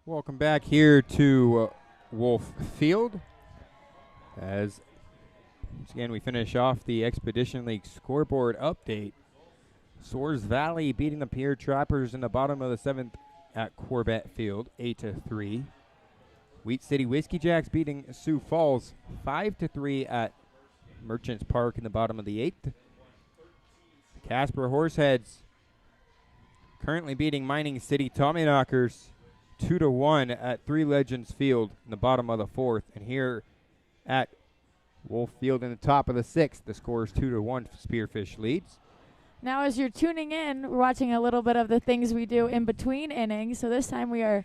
Welcome back here to Wolf Field. As once again we finish off the Expedition League scoreboard update. Soares Valley beating the Pierre Trappers in the bottom of the 7th at Corbett Field, 8-3. Wheat City Whiskey Jacks beating Sioux Falls 5-3 at Merchants Park in the bottom of the 8th. Casper Horseheads currently beating Mining City Tommyknockers 2-1 at Three Legends Field in the bottom of the 4th. And here at Wolf Field in the top of the 6th, the score is 2-1. Spearfish leads. Now as you're tuning in, we're watching a little bit of the things we do in between innings. So this time we are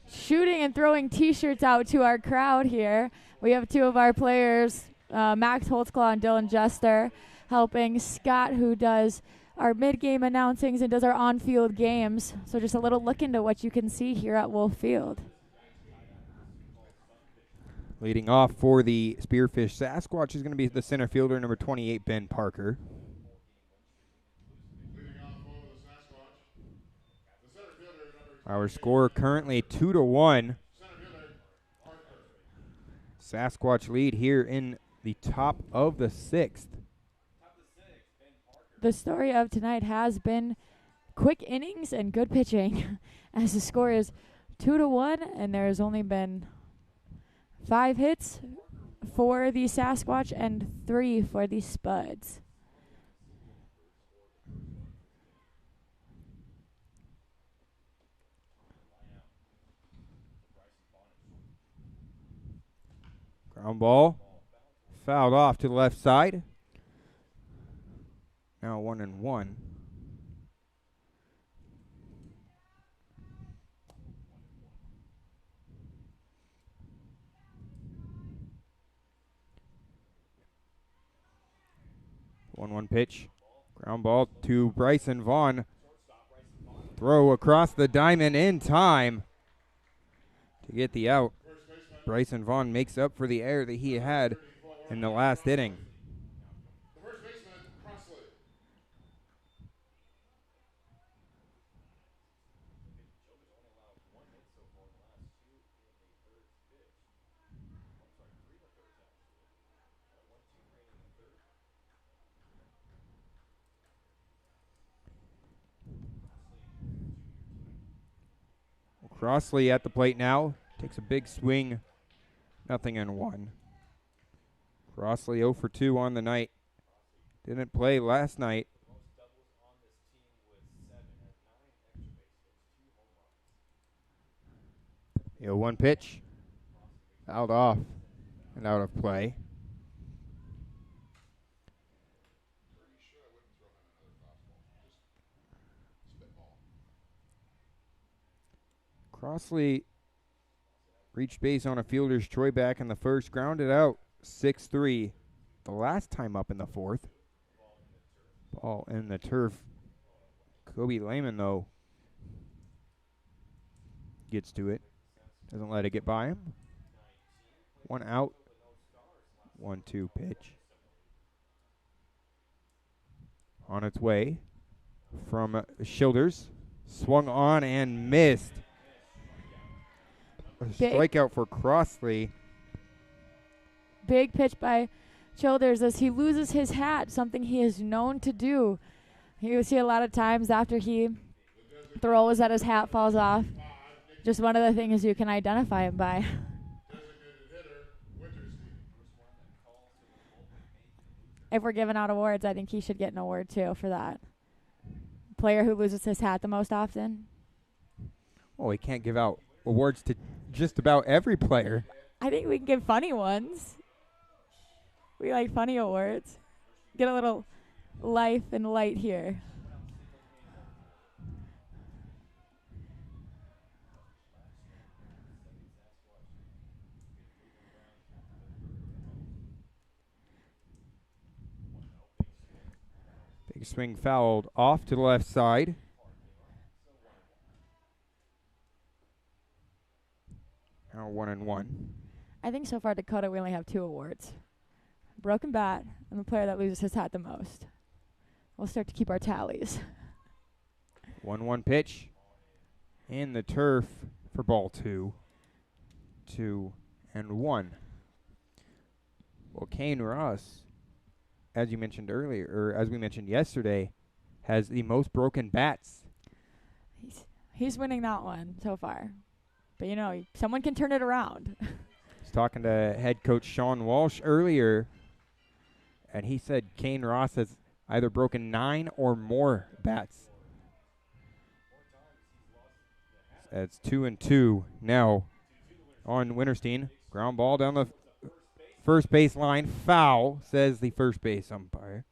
shooting and throwing T-shirts out to our crowd here. We have two of our players, Max Holtzclaw and Dylan Jester, helping Scott, who does our mid-game announcings and does our on-field games. So just a little look into what you can see here at Wolf Field. Leading off for the Spearfish Sasquatch is going to be the center fielder, number 28, Ben Parker. Our score currently 2-1. Sasquatch lead here in the top of the 6th. The story of tonight has been quick innings and good pitching, as the score is 2-1, and there has only been 5 hits for the Sasquatch and 3 for the Spuds. Ground ball fouled off to the left side. Now 1-1. One pitch. Ground ball to Bryson Vaughn. Throw across the diamond in time to get the out. Bryson Vaughn makes up for the error that he had in the last inning. Crossley at the plate now. Takes a big swing. 0-1. Crossley 0 for 2 on the night. Didn't play last night. The 0-1 pitch. Fouled off and out of play. Crossley reached base on a fielder's Troy back in the first, grounded out 6-3 the last time up in the 4th. Ball in the turf. Kobe Lehman, though, gets to it. Doesn't let it get by him. 1 out. 1-2 pitch. On its way from Childers. Swung on and missed. A strikeout for Crossley. Big pitch by Childers as he loses his hat, something he is known to do. You see a lot of times after he throws that his hat falls off. Just one of the things you can identify him by. If we're giving out awards, I think he should get an award too for that. Player who loses his hat the most often. Oh, we can't give out awards to just about every player. I think we can give funny ones. We like funny awards. Get a little life and light here. Big swing fouled off to the left side. Now 1-1. I think so far, Dakota, we only have 2 awards. Broken bat and the player that loses his hat the most. We'll start to keep our tallies. 1-1 pitch. In the turf. for ball 2. 2 and 1. Well, Kane Ross, as you mentioned earlier, or as we mentioned yesterday, has the most broken bats. He's winning that one so far. But, you know, someone can turn it around. I was talking to head coach Sean Walsh earlier, and he said Kane Ross has either broken 9 or more bats. It's 2 and 2 now on Winterstein. Ground ball down the first base line. Foul, says the first base umpire.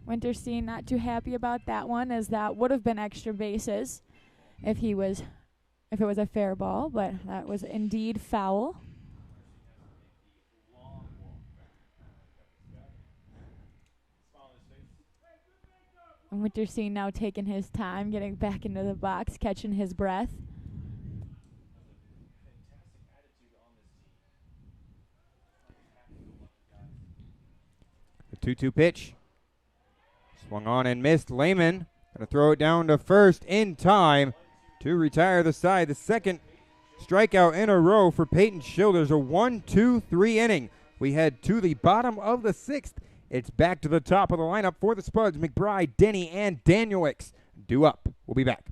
Winterstein not too happy about that one, as that would have been extra bases if it was a fair ball, but that was indeed foul. And Winterstein now taking his time, getting back into the box, catching his breath. The 2-2 pitch. Swung on and missed. Lehman going to throw it down to first in time to retire the side. The second strikeout in a row for Peyton Childers. A 1-2-3 inning. We head to the bottom of the 6th. It's back to the top of the lineup for the Spuds. McBride, Denny, and Danielix due up. We'll be back.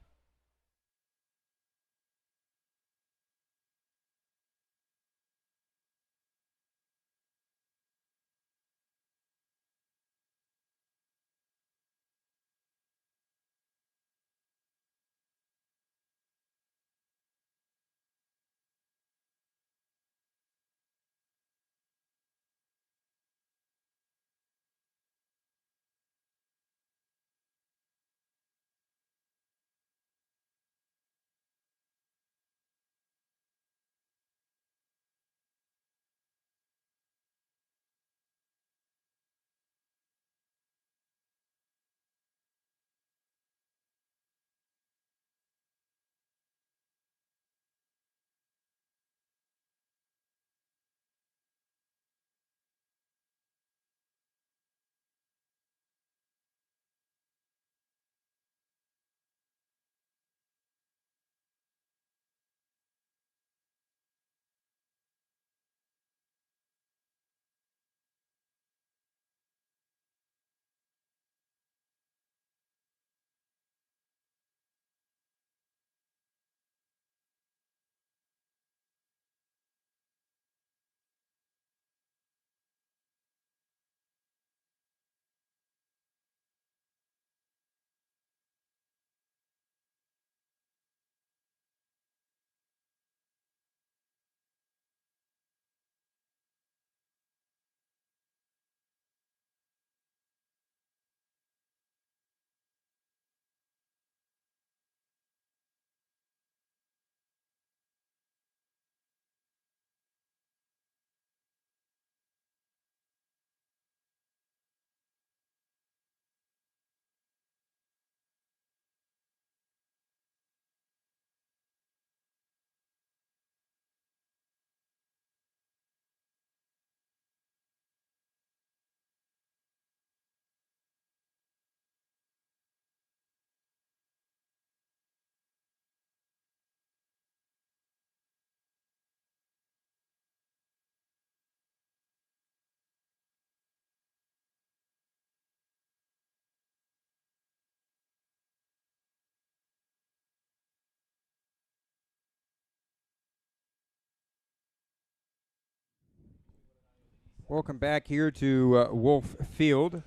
Welcome back here to Wolf Field.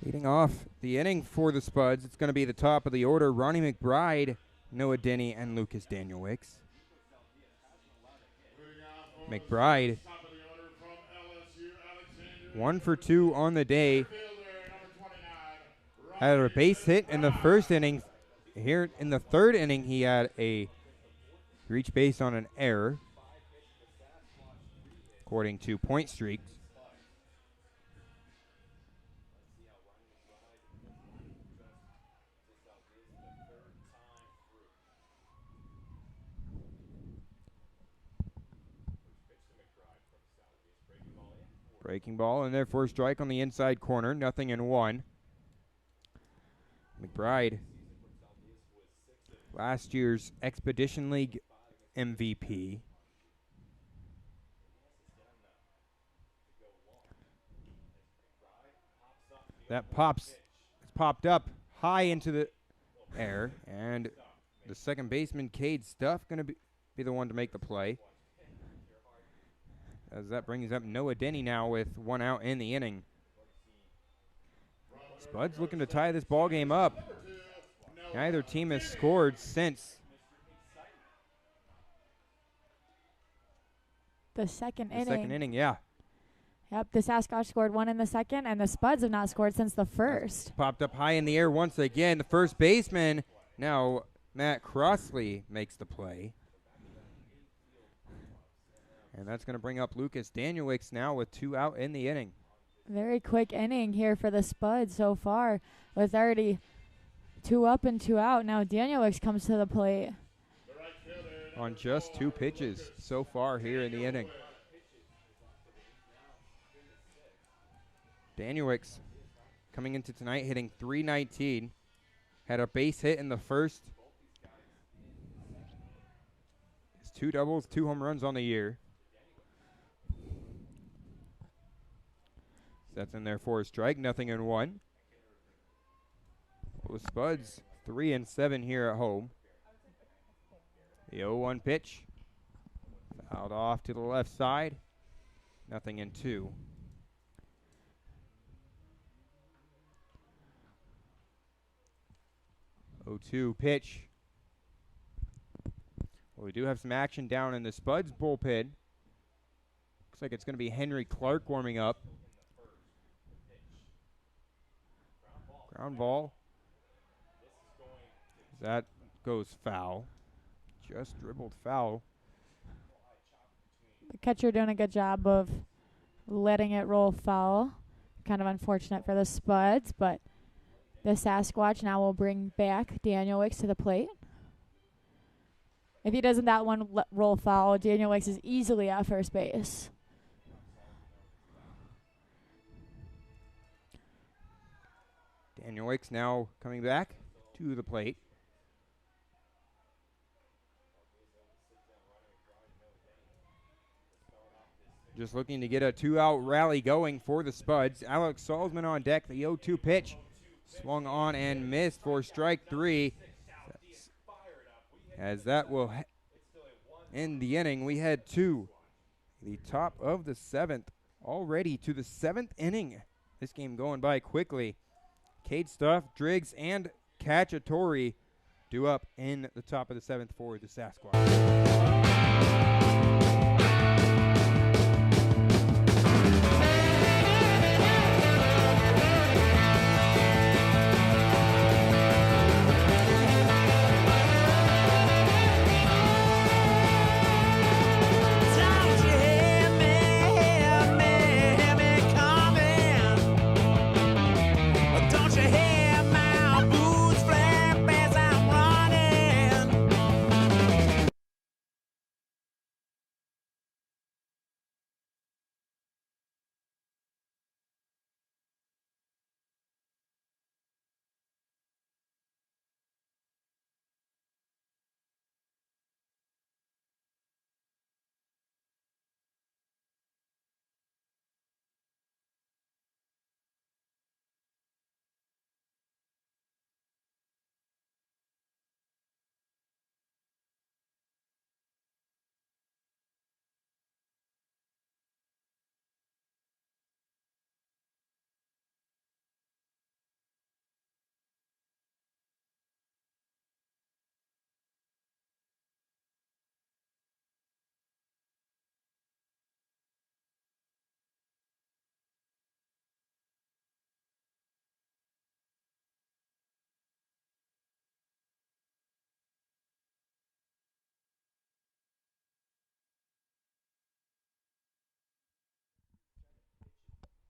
Leading off the inning for the Spuds, it's going to be the top of the order. Ronnie McBride, Noah Denny, and Lucas Danielix. McBride, 1 for 2 on the day. Had a base hit in the first inning. Here in the third inning, he had a reach base on an error, according to Point Streaks. Breaking ball, and therefore strike on the inside corner, 0-1. McBride, last year's Expedition League MVP. That it's popped up high into the air, and the second baseman, Cade Stuff, going to be the one to make the play. As that brings up Noah Denny now with 1 out in the inning. Spuds looking to tie this ball game up. Neither team has scored since the second the second inning, yeah. Yep, the Sasquatch scored 1 in the second, and the Spuds have not scored since the first. Popped up high in the air once again. The first baseman, now Matt Crossley, makes the play. And that's going to bring up Lucas Danielwicks now with 2 out in the inning. Very quick inning here for the Spuds so far, with already 2 up and 2 out. Now Danielwicks comes to the plate. On just 2 pitches so far here in the inning. Danielwicks coming into tonight hitting .319. Had a base hit in the first. It's 2 doubles, 2 home runs on the year. That's in there for a strike, 0-1. Well, the Spuds 3-7 here at home. The 0-1 pitch. Fouled off to the left side. 0-2. .02 pitch. Well, we do have some action down in the Spuds bullpen. Looks like it's going to be Henry Clark warming up. Ground ball. That goes foul. Just dribbled foul. The catcher doing a good job of letting it roll foul. Kind of unfortunate for the Spuds, but the Sasquatch now will bring back Danielwicks to the plate. If he doesn't that one roll foul, Danielwicks is easily at first base. Danielwicks now coming back to the plate. Just looking to get a 2-out rally going for the Spuds. Alex Salzman on deck. The 0-2 pitch swung on and missed for strike 3. As that will end the inning. We head to the top of the 7th. Already to the 7th inning. This game going by quickly. Cade Stuff, Driggs, and Cacciatore due up in the top of the 7th for the Sasquatch.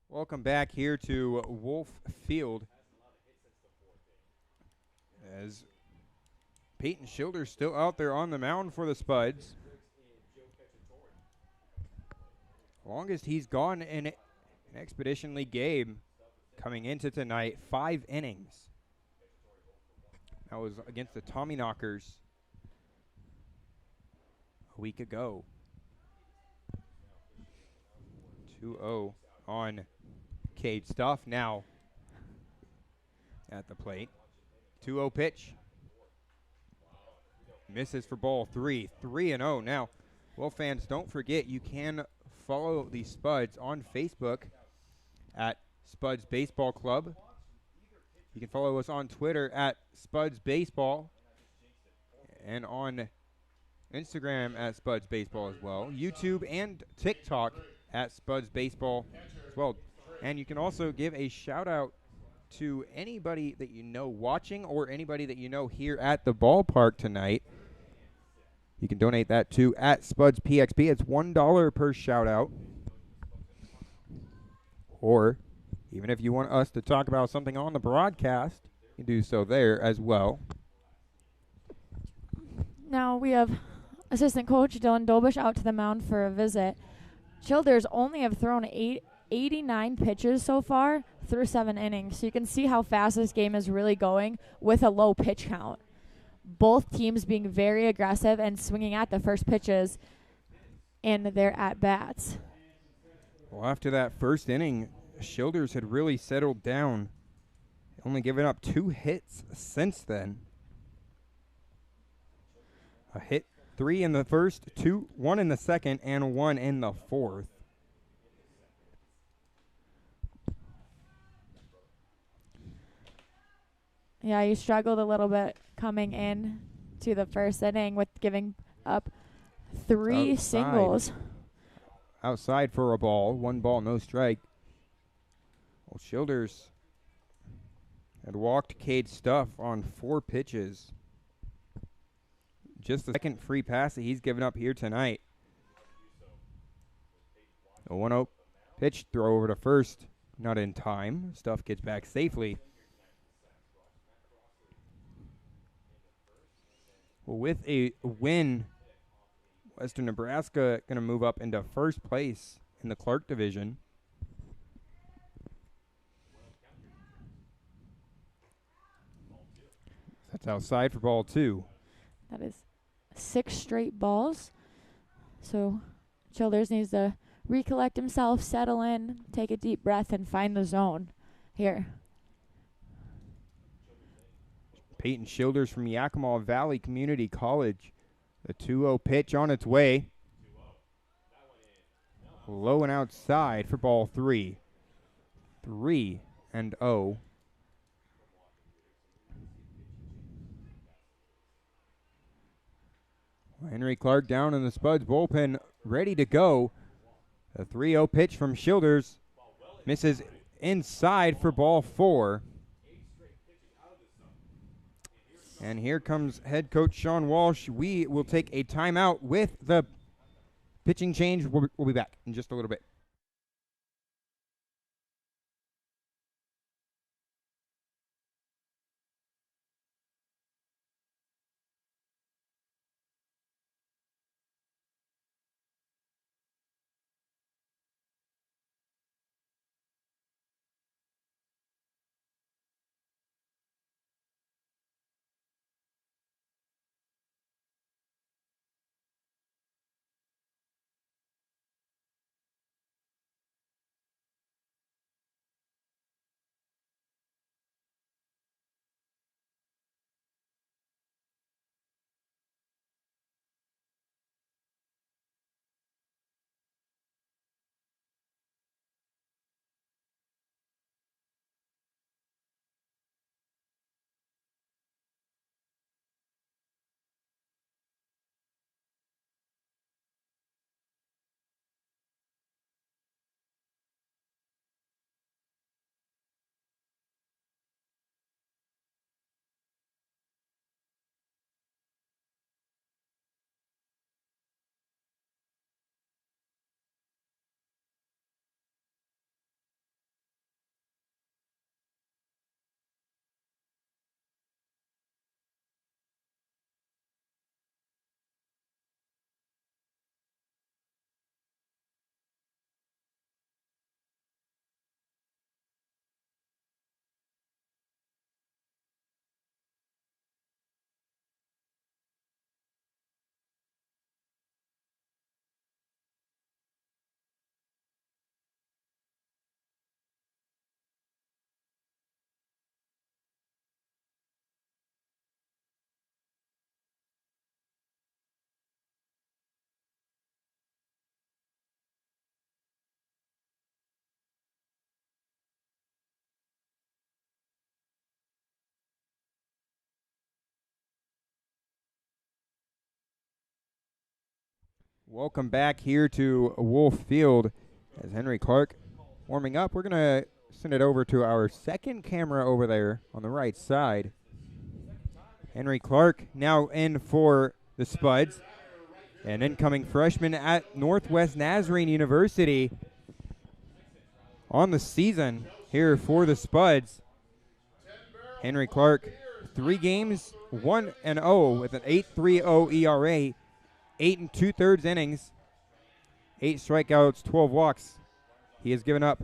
Welcome back here to Wolf Field. As Peyton Schilder's still out there on the mound for the Spuds. Longest he's gone in an Expedition League game coming into tonight, 5 innings. That was against the Tommyknockers a week ago. 2-0 on Cade Stuff now at the plate. 2-0 pitch. Misses for ball 3. 3-0 now. Well, fans, don't forget you can follow the Spuds on Facebook at Spuds Baseball Club. You can follow us on Twitter at Spuds Baseball and on Instagram at Spuds Baseball as well. YouTube and TikTok at Spuds Baseball as well. And you can also give a shout out to anybody that you know watching or anybody that you know here at the ballpark tonight. You can donate that to at Spuds PXP. It's $1 per shout out. Or even if you want us to talk about something on the broadcast, you can do so there as well. Now we have assistant coach Dylan Dolbush out to the mound for a visit. Childers only have thrown 89 pitches so far through 7 innings. So you can see how fast this game is really going with a low pitch count. Both teams being very aggressive and swinging at the first pitches in their at-bats. Well, after that first inning, Childers had really settled down. Only given up 2 hits since then. A hit, 3 in the first, 1 in the second, and 1 in the fourth. Yeah, you struggled a little bit coming in to the first inning with giving up 3 Outside. singles. Outside for a ball, 1 ball, no strike. Well, Childers had walked Cade Stuff on 4 pitches. Just the second free pass that he's given up here tonight. A 1-0 pitch, throw over to first. Not in time. Stuff gets back safely. Well, with a win, Western Nebraska going to move up into first place in the Clark division. That's outside for ball 2. That is 6 straight balls. So Childers needs to recollect himself, settle in, take a deep breath, and find the zone here. Peyton Childers from Yakima Valley Community College. The 2-0 pitch on its way. Low and outside for ball 3. 3-0. Henry Clark down in the Spuds bullpen, ready to go. A 3-0 pitch from Childers. Misses inside for ball 4. And here comes head coach Sean Walsh. We will take a timeout with the pitching change. We'll be back in just a little bit. Welcome back here to Wolf Field as Henry Clark warming up. We're going to send it over to our second camera over there on the right side. Henry Clark now in for the Spuds, an incoming freshman at Northwest Nazarene University on the season here for the Spuds. Henry Clark, 3 games, 1-0 with an 8.30 ERA, 8 2/3 innings, 8 strikeouts, 12 walks. He has given up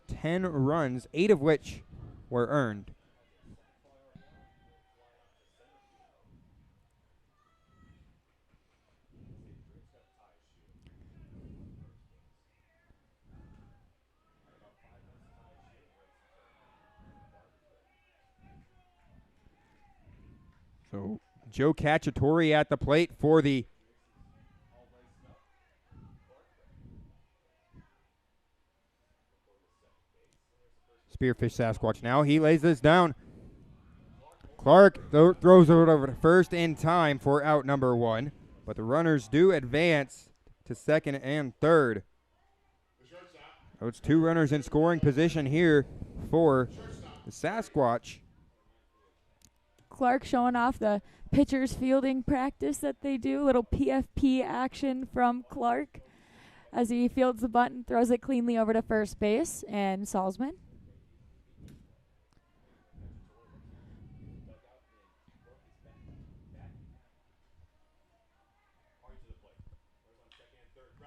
10 runs, 8 of which were earned. So Joe Cacciatore at the plate for the Spearfish Sasquatch now. He lays this down. Clark throws it over to first in time for out number 1, but the runners do advance to second and third. So it's 2 runners in scoring position here for the Sasquatch. Clark showing off the pitcher's fielding practice that they do. Little PFP action from Clark as he fields the bunt and throws it cleanly over to first base. And Salzman.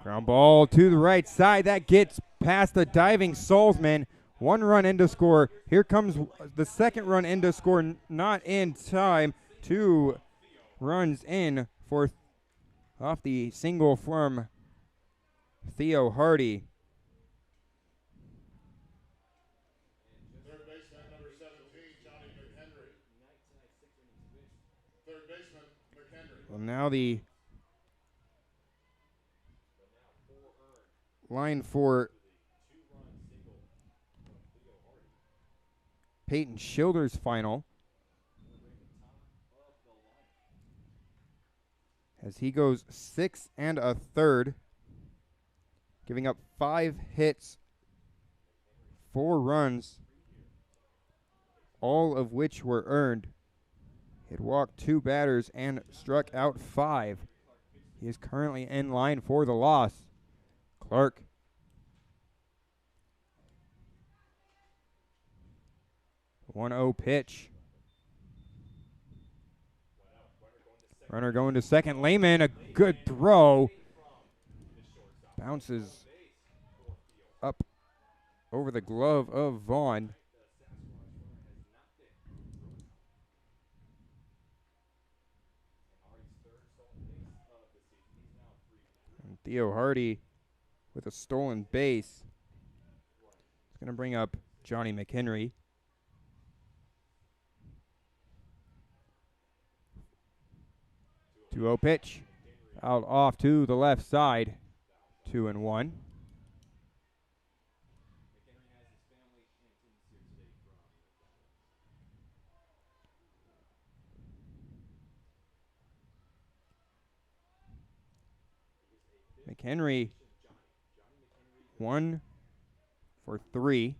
Ground ball to the right side. That gets past the diving Salzman. 1 run into score. Here comes the second run into score, not in time. 2 runs in for off the single from Theo Hardy. Third baseman number 17, Johnny McHenry. Third baseman McHenry. Well, now the line for Peyton Schilder's final as he goes 6 1/3, giving up 5 hits, 4 runs, all of which were earned. He had walked 2 batters and struck out 5. He is currently in line for the loss. Clark. The 1-0 pitch. Runner going to second. Lehman, a good throw. Bounces up over the glove of Vaughn. And Theo Hardy with a stolen base. It's going to bring up Johnny McHenry. 2-0 pitch. Out off to the left side. 2-1. McHenry 1 for 3.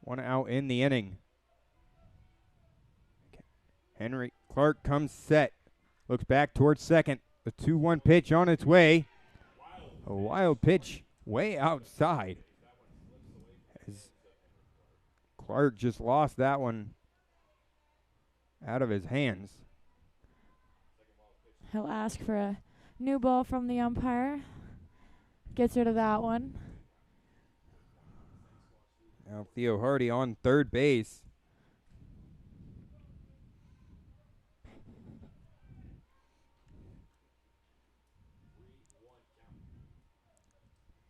One out in the inning. Henry Clark comes set. Looks back towards second. The 2-1 pitch on its way. A wild pitch way outside. As Clark just lost that one out of his hands. He'll ask for a new ball from the umpire. Gets rid of that one. Now Theo Hardy on third base.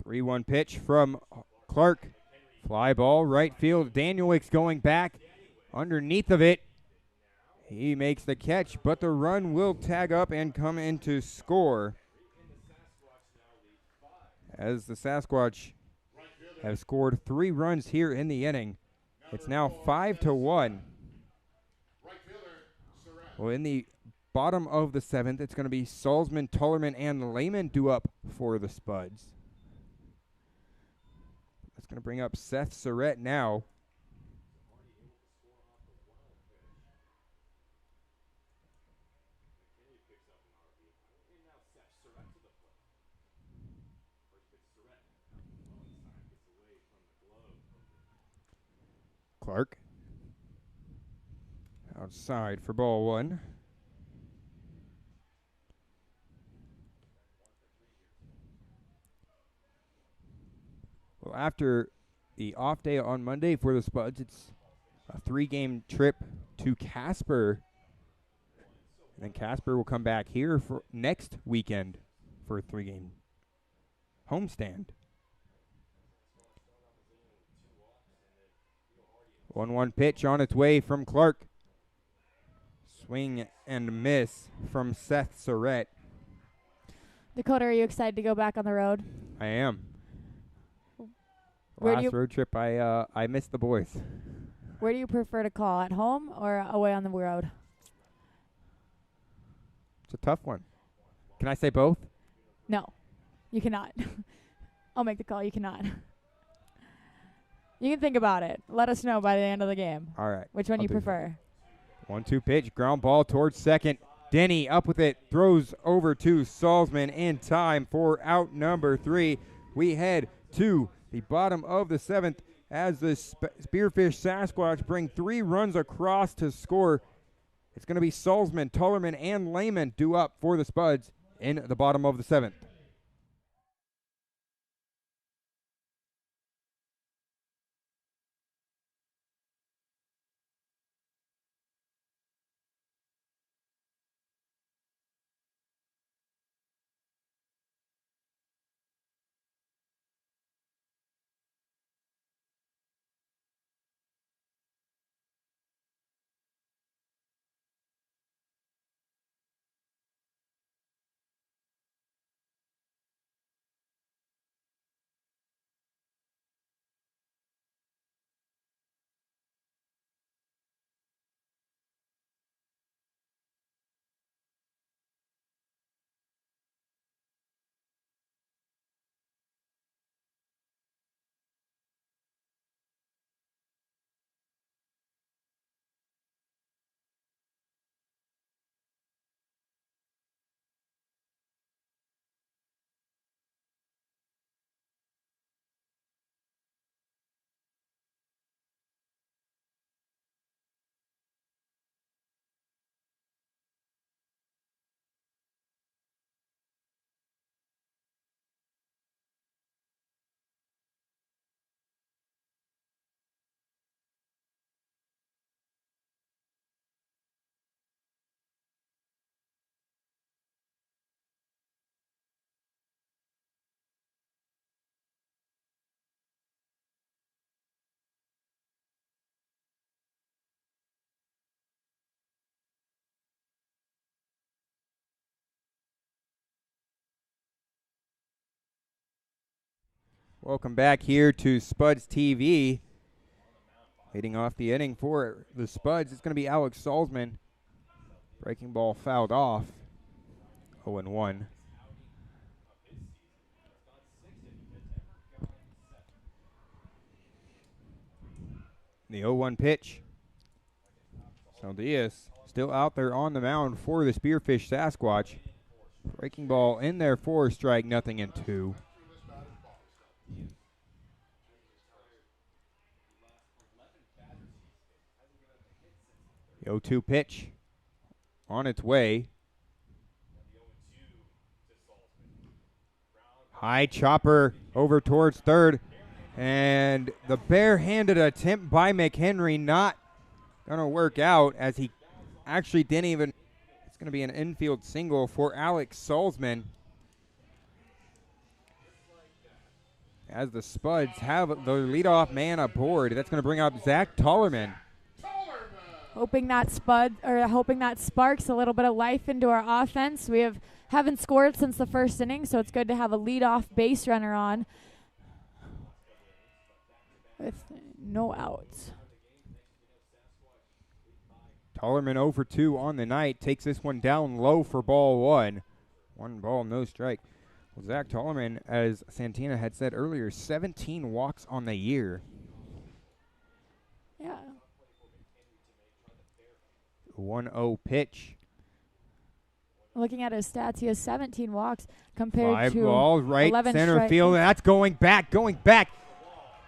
Three-one pitch from Clark. Fly ball, right field. Danielwick's going back underneath of it. He makes the catch, but the run will tag up and come into score. As the Sasquatch have scored 3 runs here in the inning. It's now 5-1. Right fielder, Surratt. Well, in the bottom of the 7th, it's going to be Salzman, Tullerman, and Lehman due up for the Spuds. That's going to bring up Seth Surratt now. Clark. Outside for ball 1. Well, after the off day on Monday for the Spuds, it's a 3-game trip to Casper. And then Casper will come back here for next weekend for a 3-game homestand. 1-1 pitch on its way from Clark. Swing and miss from Seth Surratt. Dakota, are you excited to go back on the road? I am. Where do Last road trip, I missed the boys. Where do you prefer to call, at home or away on the road? It's a tough one. Can I say both? No, you cannot. I'll make the call. You cannot. You can think about it. Let us know by the end of the game. All right. Which one I'll you do prefer? 1-2 pitch, ground ball towards second. Denny up with it, throws over to Salzman in time for out number 3. We head to the bottom of the 7th as the Spearfish Sasquatch bring 3 runs across to score. It's going to be Salzman, Tullerman, and Lehman due up for the Spuds in the bottom of the 7th. Welcome back here to SpudsTV. Leading off the inning for the Spuds, it's going to be Alex Salzman. Breaking ball fouled off. 0-1. The 0-1 pitch. So Diaz still out there on the mound for the Spearfish Sasquatch. Breaking ball in there for strike, 0-2. The 0-2 pitch on its way. High chopper over towards third. And the barehanded attempt by McHenry not going to work out, as he actually didn't even. It's going to be an infield single for Alex Salzman, as the Spuds have the leadoff man aboard. That's going to bring up Zach Tullerman. Hoping that sparks a little bit of life into our offense. We haven't scored since the first inning, so it's good to have a leadoff base runner on with no outs. Tollerman 0 for 2 on the night. Takes this one down low for ball one. 1 ball, no strike. Well, Zach Tollerman, as Santina had said earlier, 17 walks on the year. Yeah. 1-0 pitch. Looking at his stats, he has 17 walks compared 5 to balls, right 11 center strike. field. That's going back.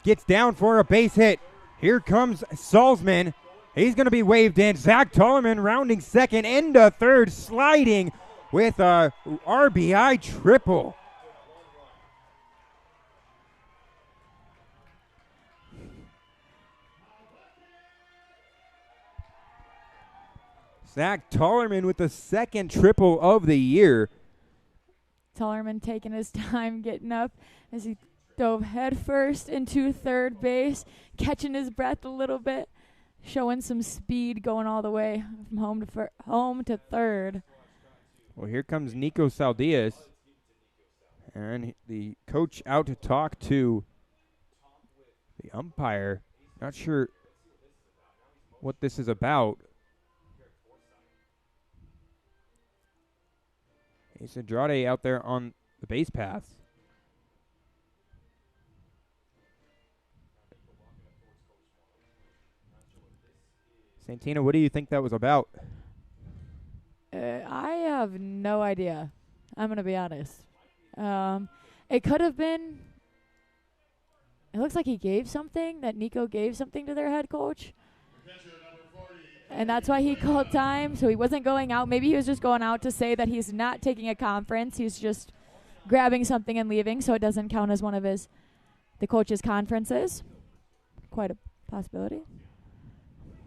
Gets down for a base hit. Here comes Salzman. He's going to be waved in. Zach Tollerman rounding second into third, sliding with a RBI triple. Zach Tollerman with the second triple of the year. Tollerman taking his time getting up as he dove headfirst into third base, catching his breath a little bit, showing some speed going all the way from home to third. Well, here comes Nico Saldias, and the coach out to talk to the umpire. Not sure what this is about. It's Andrade out there on the base paths. Santina, what do you think that was about? I have no idea. I'm going to be honest. It could have been. It looks like he gave something, that Nico gave something to their head coach. And that's why he called time. So he wasn't going out. Maybe he was just going out to say that he's not taking a conference. He's just grabbing something and leaving, so it doesn't count as one of the coach's conferences. Quite a possibility.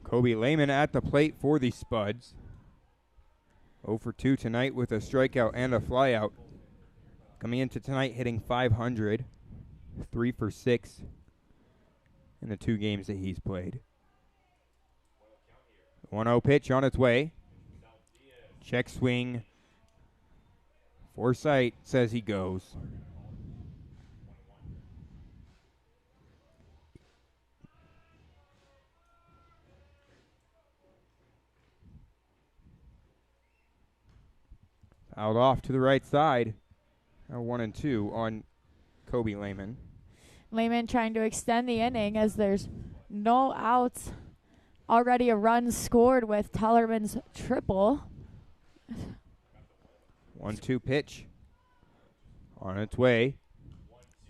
Kobe Lehman at the plate for the Spuds. 0 for 2 tonight with a strikeout and a flyout. Coming into tonight hitting .500, 3 for 6 in the 2 games that he's played. 1-0 pitch on its way. Check swing. Forsythe says he goes. Out off to the right side. Now 1-2 on Kobe Lehman. Lehman trying to extend the inning as there's no outs. Already a run scored with Tollerman's triple. 1-2 pitch on its way.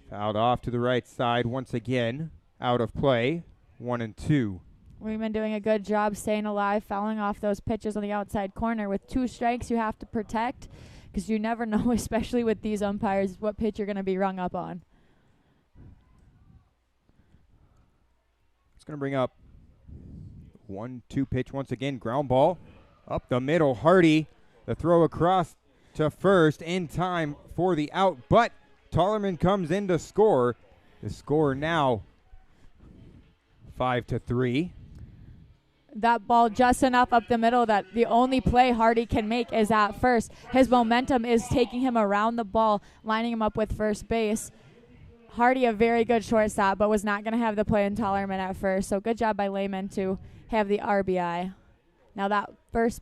Fouled off to the right side once again. Out of play. 1-2. Lehman doing a good job staying alive, fouling off those pitches on the outside corner. With 2 strikes, you have to protect because you never know, especially with these umpires, what pitch you're going to be rung up on. It's going to bring up 1-2 pitch once again. Ground ball up the middle. Hardy, the throw across to first in time for the out, but Tollerman comes in to score. The score now 5-3. That ball just enough up the middle that the only play Hardy can make is at first. His momentum is taking him around the ball, lining him up with first base. Hardy, a very good shortstop, but was not going to have the play in Tollerman at first. So good job by Lehman to have the RBI. Now that first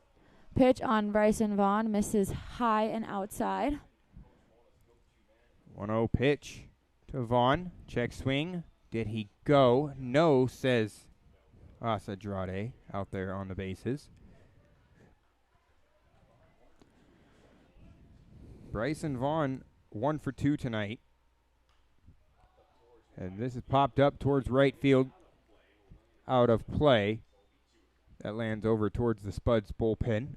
pitch on Bryson Vaughn misses high and outside. 1-0 pitch to Vaughn. Check swing. Did he go? No, says Andrade out there on the bases. Bryson Vaughn 1 for 2 tonight. And this is popped up towards right field. Out of play. That lands over towards the Spuds bullpen.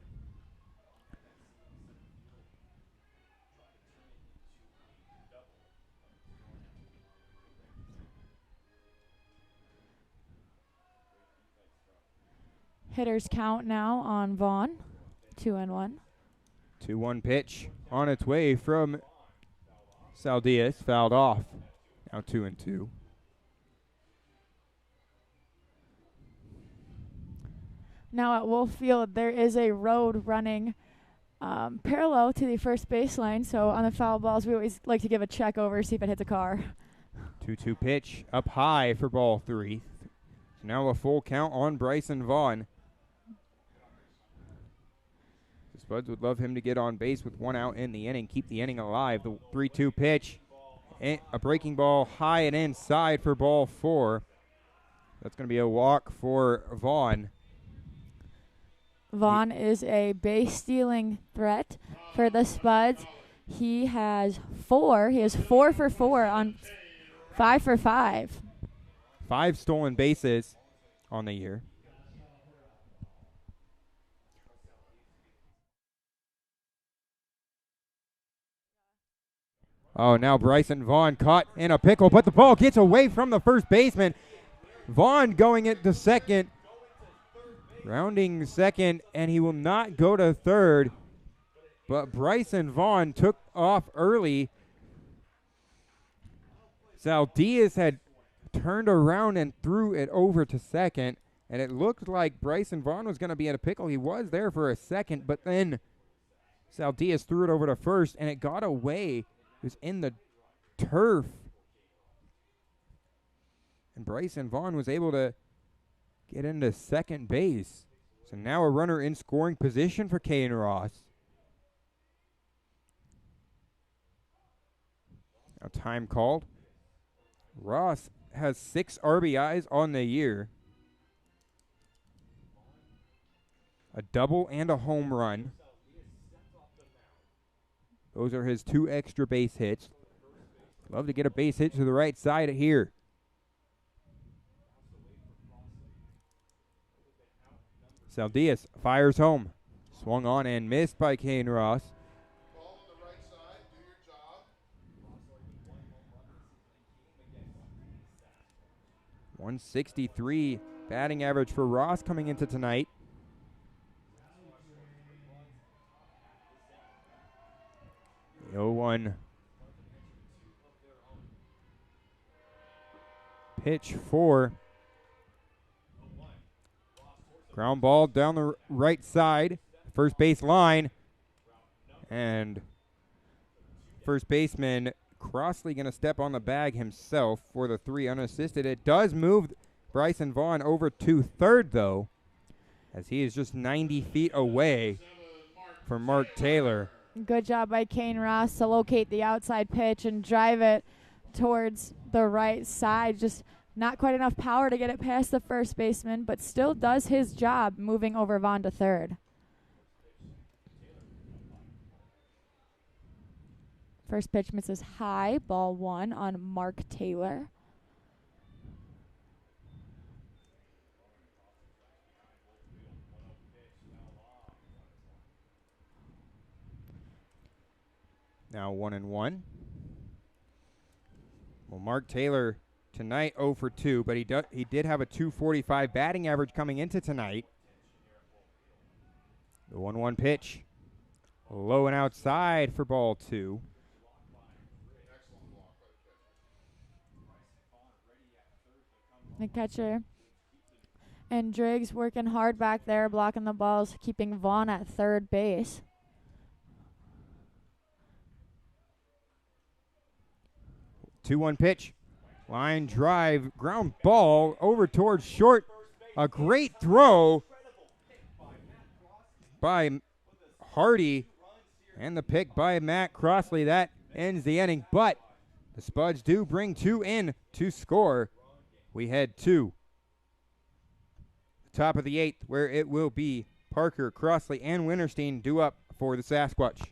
Hitters count now on Vaughn. 2-1. 2-1 pitch on its way from Saldias. Fouled off. Now 2-2. Now at Wolf Field, there is a road running parallel to the first baseline. So on the foul balls, we always like to give a check over, see if it hits a car. 2-2 pitch up high for ball 3. Now a full count on Bryson Vaughn. Spuds would love him to get on base with 1 out in the inning, keep the inning alive. The 3-2 pitch, a breaking ball high and inside for ball 4. That's going to be a walk for Vaughn. Vaughn is a base-stealing threat for the Spuds. He has 4. He is 4 for 4 on 5 for 5. 5 stolen bases on the year. Oh, now Bryson Vaughn caught in a pickle, but the ball gets away from the first baseman. Vaughn going into second, rounding second, and he will not go to third. But Bryson Vaughn took off early. Saldias had turned around and threw it over to second, and it looked like Bryson Vaughn was going to be in a pickle. He was there for a second, but then Saldias threw it over to first, and it got away. It was in the turf. And Bryson Vaughn was able to get into second base. So now a runner in scoring position for Kane Ross. Now time called. Ross has 6 RBIs on the year. A double and a home run. Those are his 2 extra base hits. Love to get a base hit to the right side here. Saldias fires home. Swung on and missed by Kane Ross. Ball on the right side. Do your job. 163 batting average for Ross coming into tonight. The 0-1 pitch for ground ball down the right side, first base line, and first baseman Crossley going to step on the bag himself for the 3 unassisted. It does move Bryson Vaughn over to third, though, as he is just 90 feet away from Mark Taylor. Good job by Kane Ross to locate the outside pitch and drive it towards the right side. Just not quite enough power to get it past the first baseman, but still does his job moving over Vaughn to third. First pitch misses high, ball 1 on Mark Taylor. Now 1-1. Well, Mark Taylor tonight 0 for 2, but he did have a .245 batting average coming into tonight. The 1-1 pitch, low and outside for ball 2. The catcher and Driggs working hard back there, blocking the balls, keeping Vaughn at third base. Two-one pitch, line drive, ground ball over towards short. A great throw by Hardy, and the pick by Matt Crossley. That ends the inning, but the Spuds do bring 2 in to score. We head to the top of the 8th, where it will be Parker, Crossley, and Winterstein due up for the Sasquatch.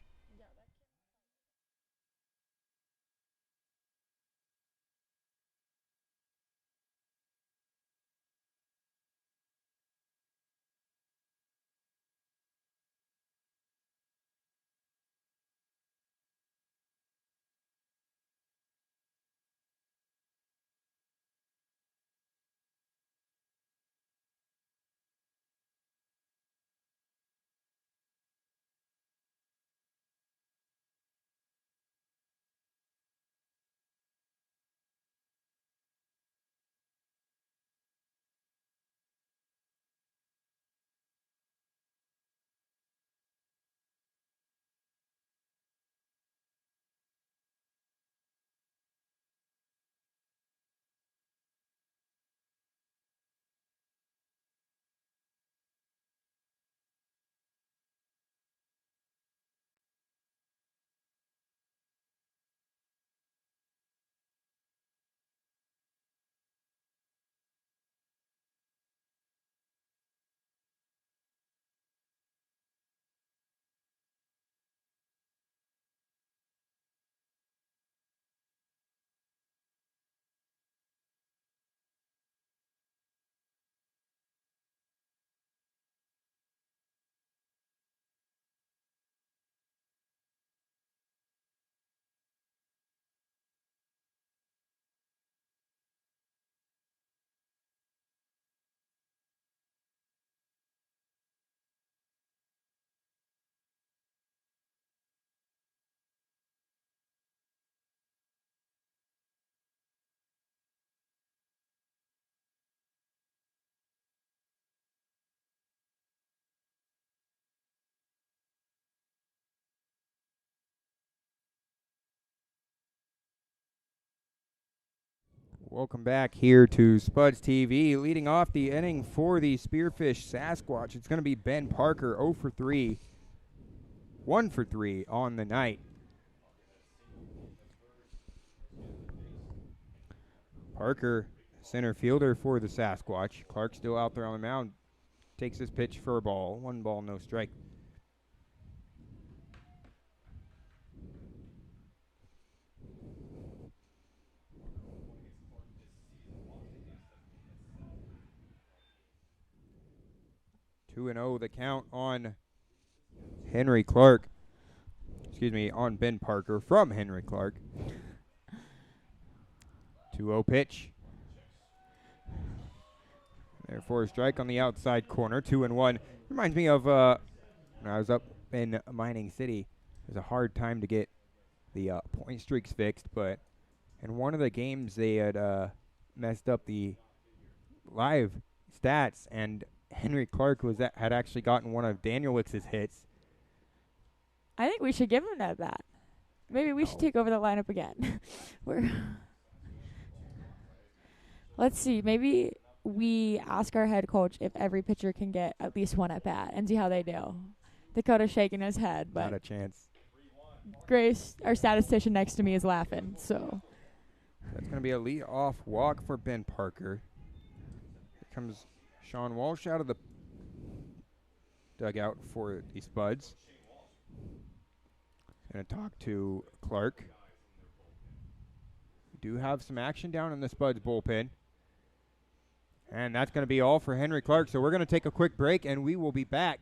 Welcome back here to SpudsTV. Leading off the inning for the Spearfish Sasquatch, it's going to be Ben Parker, 0 for 3, 1 for 3 on the night. Parker, center fielder for the Sasquatch. Clark still out there on the mound. Takes his pitch for a ball. 1 ball, no strike. Two and 0 the count on Henry Clark. Excuse me, on Ben Parker from Henry Clark. 2-0 pitch. Therefore, a strike on the outside corner. 2-1. Reminds me of when I was up in Mining City. It was a hard time to get the point streaks fixed, but in one of the games they had messed up the live stats, and Henry Clark had actually gotten one of Danielwick's hits. I think we should give him that. Maybe we should take over the lineup again. Let's see. Maybe we ask our head coach if every pitcher can get at least one at bat and see how they do. Dakota's shaking his head, but not a chance. Grace, our statistician next to me, is laughing. So that's going to be a lead-off walk for Ben Parker. Here comes Sean Walsh out of the dugout for the Spuds. Going to talk to Clark. We do have some action down in the Spuds bullpen. And that's going to be all for Henry Clark. So we're going to take a quick break, and we will be back.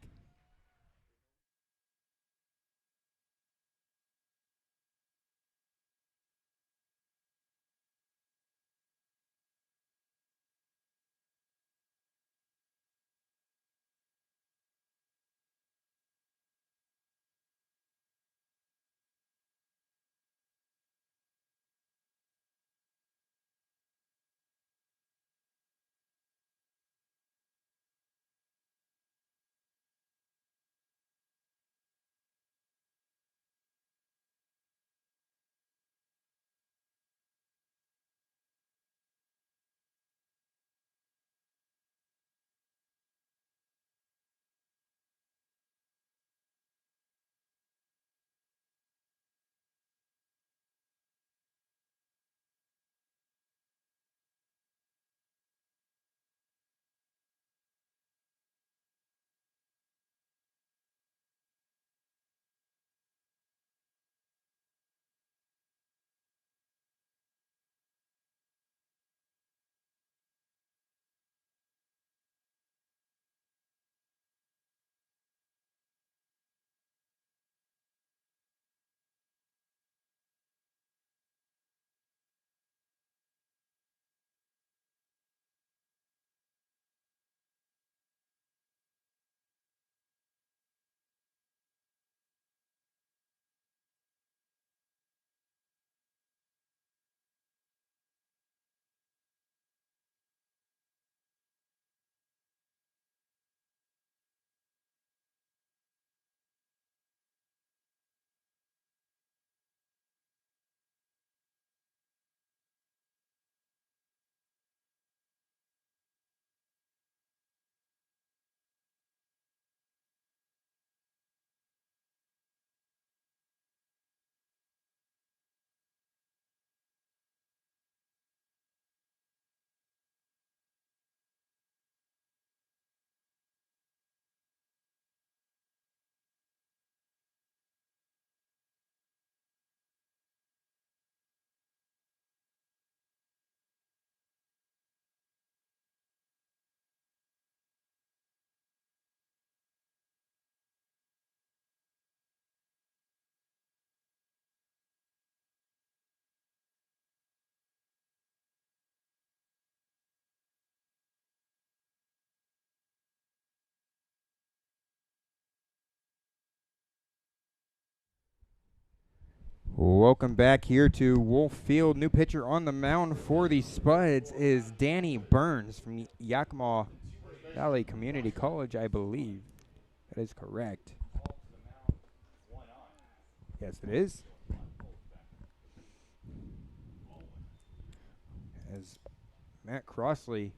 Welcome back here to Wolf Field. New pitcher on the mound for the Spuds is Danny Burns from Yakima Valley Community College, I believe. That is correct. Yes, it is. As Matt Crossley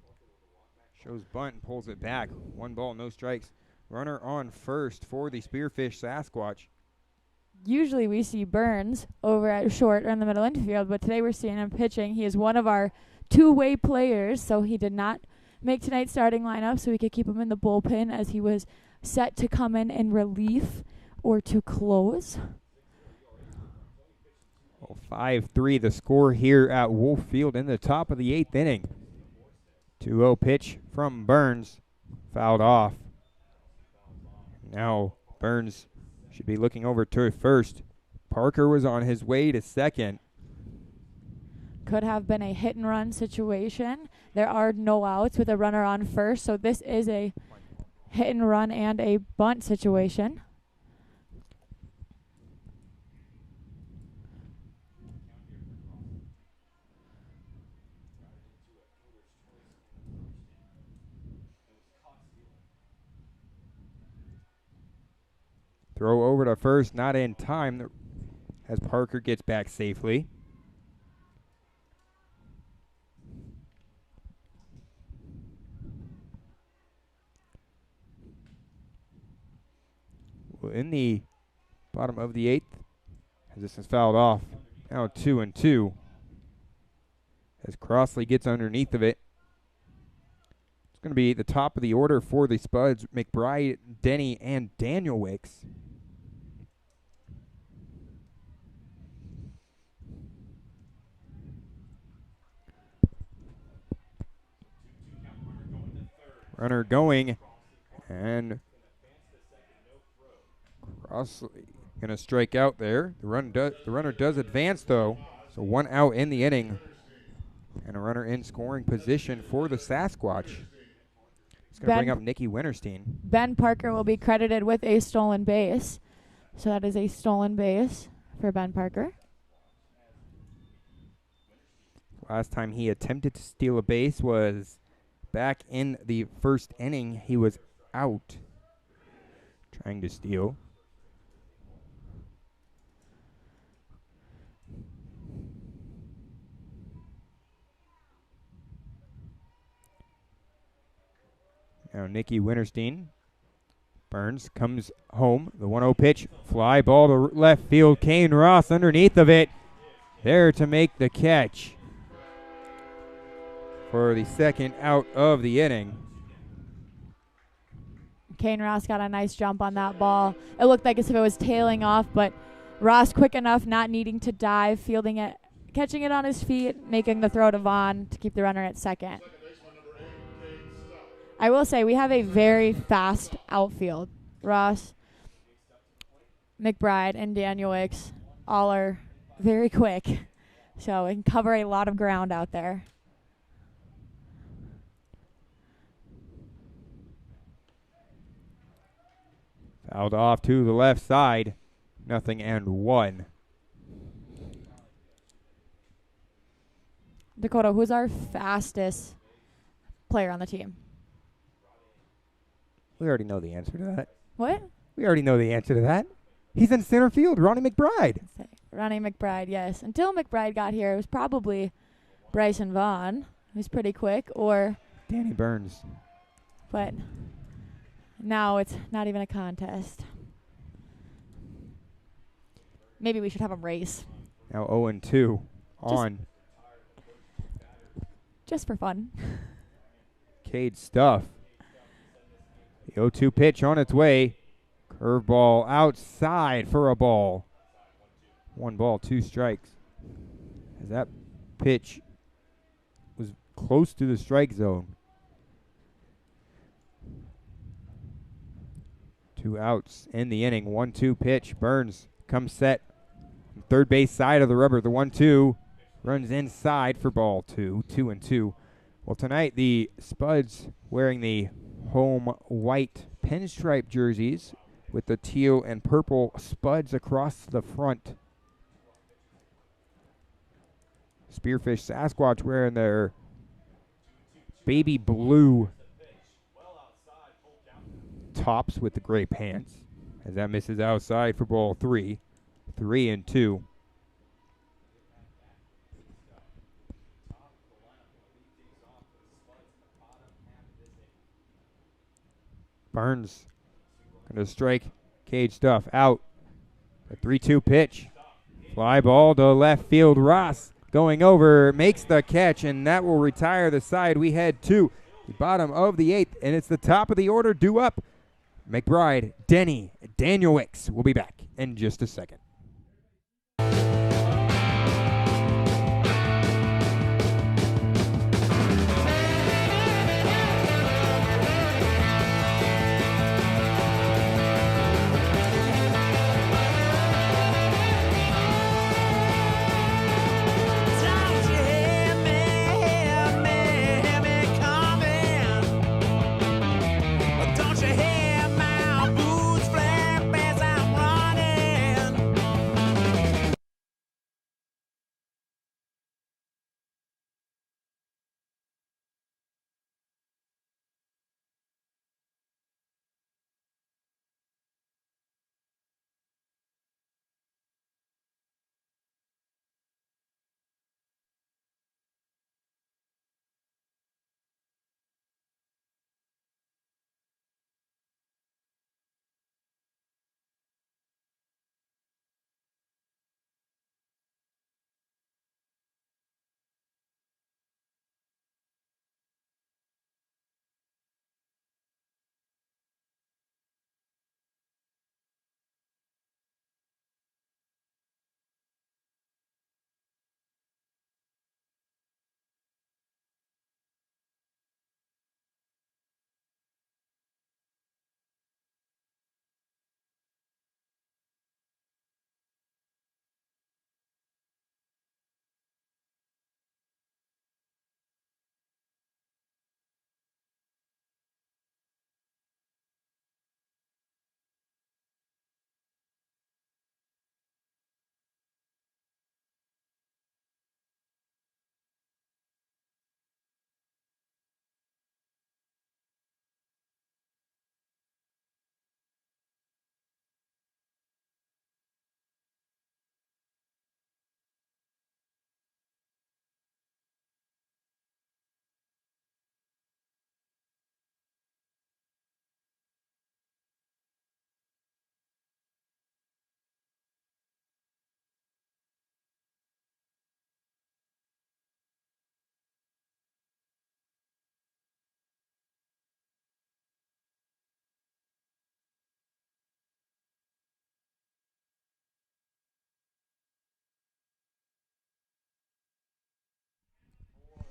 shows bunt and pulls it back. 1 ball, no strikes. Runner on first for the Spearfish Sasquatch. Usually we see Burns over at short or in the middle infield, but today we're seeing him pitching. He is one of our two-way players, so he did not make tonight's starting lineup so we could keep him in the bullpen as he was set to come in relief or to close. Well, 5-3 the score here at Wolf Field in the top of the 8th inning. 2-0 pitch from Burns, fouled off. Now Burns should be looking over to first. Parker was on his way to second. Could have been a hit and run situation. There are no outs with a runner on first, so this is a hit and run and a bunt situation. Throw over to first, not in time as Parker gets back safely. Well, in the bottom of the 8th, as this is fouled off. Now 2-2 as Crossley gets underneath of it. It's going to be the top of the order for the Spuds, McBride, Denny, and Daniel Wicks. Runner going, and Crossley going to strike out there. The runner does advance, though, so 1 out in the inning, and a runner in scoring position for the Sasquatch. It's going to bring up Nikki Winterstein. Ben Parker will be credited with a stolen base, so that is a stolen base for Ben Parker. Last time he attempted to steal a base was back in the first inning. He was out trying to steal. Now Nikki Winterstein. Burns comes home. The 1-0 pitch. Fly ball to left field. Kane Ross underneath of it. There to make the catch for the second out of the inning. Kane Ross got a nice jump on that ball. It looked like as if it was tailing off, but Ross quick enough, not needing to dive, fielding it, catching it on his feet, making the throw to Vaughn to keep the runner at second. I will say we have a very fast outfield. Ross, McBride, and Daniel Wicks all are very quick, so we can cover a lot of ground out there. Fouled off to the left side. 0-1. Dakota, who's our fastest player on the team? We already know the answer to that. What? We already know the answer to that. He's in center field, Ronnie McBride. Ronnie McBride, yes. Until McBride got here, it was probably Bryson Vaughn, who's pretty quick, or Danny Burns. But now it's not even a contest. Maybe we should have them race. Now 0-2 on. Just for fun. Cade Stuff. The 0-2 pitch on its way. Curveball outside for a ball. 1 ball, 2 strikes. As that pitch was close to the strike zone. 2 outs in the inning. 1-2 pitch. Burns comes set. Third base side of the rubber. The 1-2 runs inside for ball 2. 2-2. Well, tonight the Spuds wearing the home white pinstripe jerseys with the teal and purple Spuds across the front. Spearfish Sasquatch wearing their baby blue tops with the gray pants. As that misses outside for ball 3. 3-2. Burns going to strike Cage Stuff out. A 3-2 pitch. Fly ball to left field. Ross going over, makes the catch, and that will retire the side. We head to the bottom of the 8th, and it's the top of the order due up. McBride, Denny, Daniel Wicks will be back in just a second.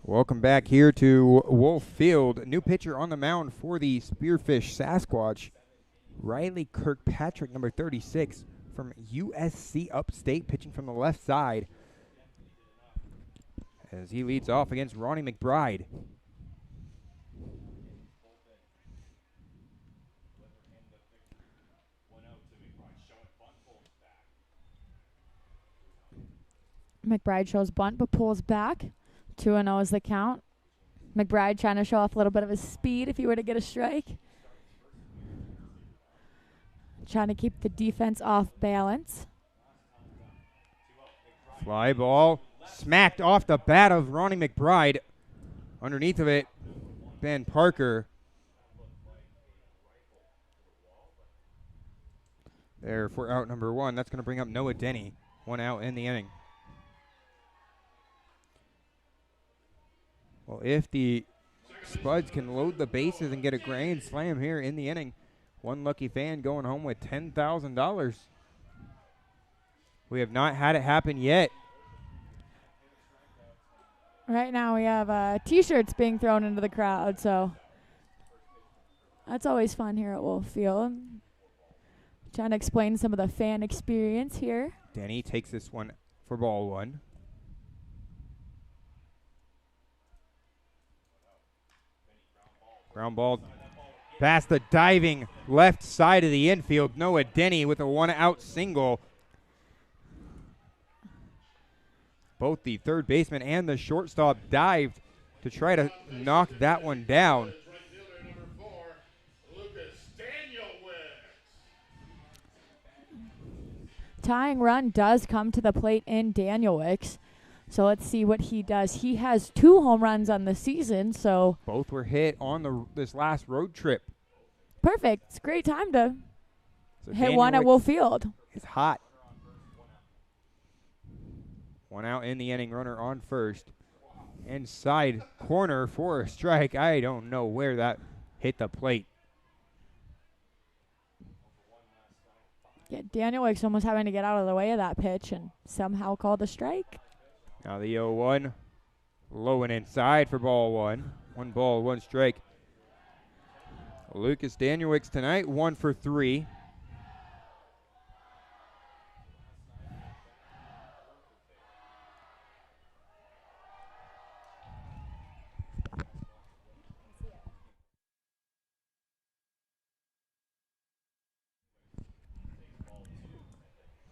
Welcome back here to Wolf Field. New pitcher on the mound for the Spearfish Sasquatch, Riley Kirkpatrick, number 36, from USC Upstate, pitching from the left side as he leads off against Ronnie McBride. McBride shows bunt but pulls back. 2-0 is the count. McBride trying to show off a little bit of his speed if he were to get a strike. Trying to keep the defense off balance. Fly ball smacked off the bat of Ronnie McBride. Underneath of it, Ben Parker. There for out number 1. That's going to bring up Noah Denny. 1 out in the inning. Well, if the Spuds can load the bases and get a grand slam here in the inning, one lucky fan going home with $10,000. We have not had it happen yet. Right now we have T-shirts being thrown into the crowd, so that's always fun here at Wolf Field. Trying to explain some of the fan experience here. Denny takes this one for ball 1. Ground ball past the diving left side of the infield. Noah Denny with a 1-out single. Both the third baseman and the shortstop dived to try to knock that one down. Tying run does come to the plate in Daniel Wicks. So let's see what he does. He has 2 home runs on the season, so both were hit on this last road trip. Perfect. It's a great time to So hit one at Wolf Field. It's hot. 1 out in the inning. Runner on first. Inside corner for a strike. I don't know where that hit the plate. Yeah, Daniel Wicks almost having to get out of the way of that pitch and somehow called a strike. Now the 0-1. Low and inside for ball one. 1 ball, 1 strike. Lucas Danielewicz tonight, 1 for 3.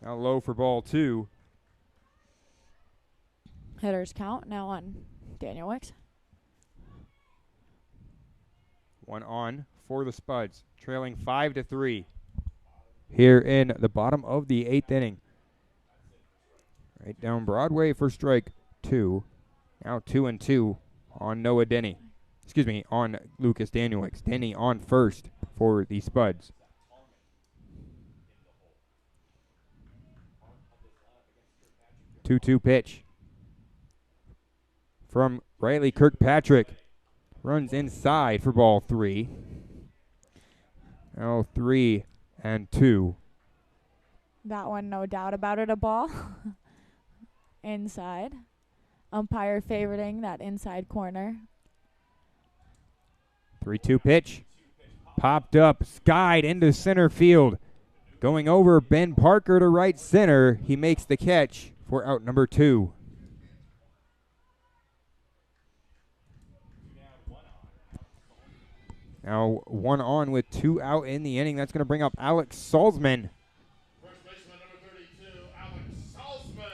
Now low for ball 2. Hitters count now on Daniel Wicks. 1 on for the Spuds, trailing 5-3 here in the bottom of the 8th inning. Right down Broadway for strike 2. Now 2-2 on Noah Denny. Excuse me, on Lucas Danielewicz. Denny on first for the Spuds. Two pitch from Riley Kirkpatrick. Runs inside for ball 3. Now 3-2. That one, no doubt about it, a ball. Inside. Umpire favoriting that inside corner. 3-2 pitch. Popped up, skied into center field. Going over Ben Parker to right center. He makes the catch for out number 2. Now 1 on with 2 out in the inning. That's going to bring up Alex Salzman. First baseman number 32, Alex Salzman.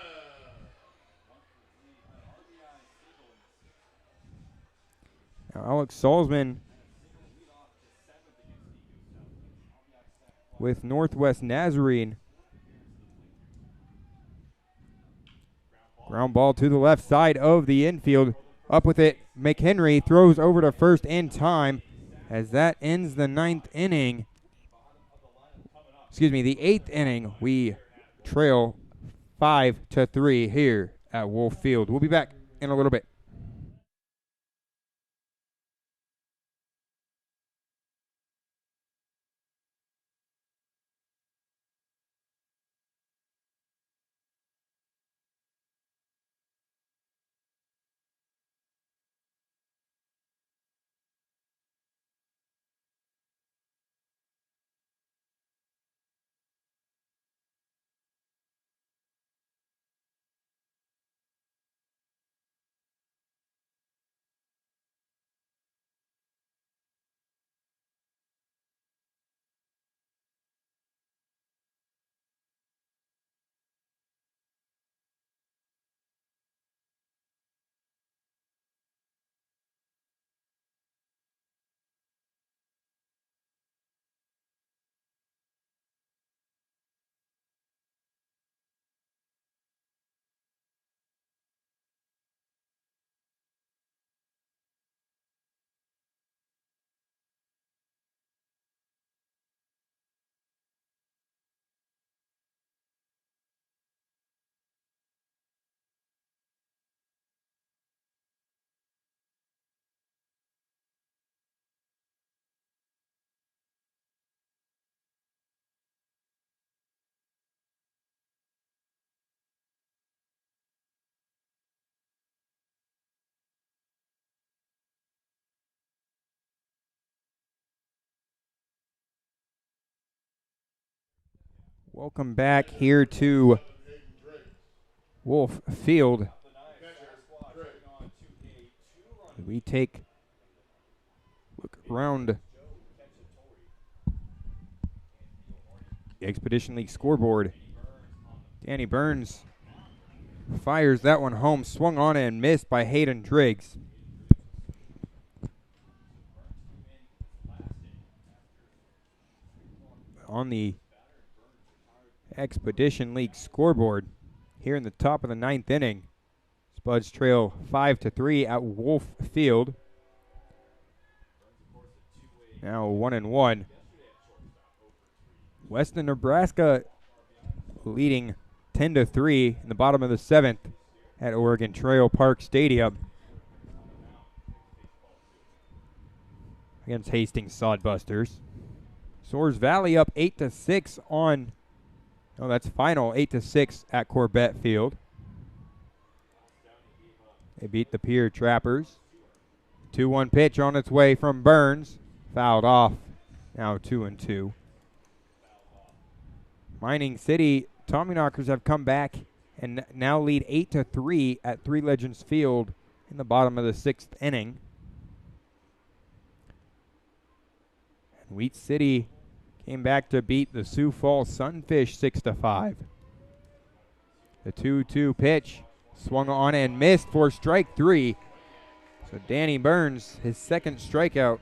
Now Alex Salzman with Northwest Nazarene. Ground ball to the left side of the infield. Up with it, McHenry throws over to first in time as that ends the 9th inning. Excuse me, the 8th inning. We trail 5-3 here at Wolf Field. We'll be back in a little bit. Welcome back here to Wolf Field. We look around the Expedition League scoreboard. Danny Burns fires that one home, swung on and missed by Hayden Driggs. On the Expedition League scoreboard here in the top of the 9th inning, Spuds trail 5-3 at Wolf Field. Now 1-1. Western Nebraska leading 10-3 in the bottom of the 7th at Oregon Trail Park Stadium against Hastings Sodbusters. Soares Valley up 8-6 on, oh, that's final, 8-6 at Corbett Field. They beat the Pier Trappers. 2-1 pitch on its way from Burns. Fouled off. Now 2-2. Mining City Tommyknockers have come back and now lead 8-3 at Three Legends Field in the bottom of the 6th inning. And Wheat City came back to beat the Sioux Falls Sunfish 6-5. The 2-2 pitch swung on and missed for strike 3. So Danny Burns, his second strikeout.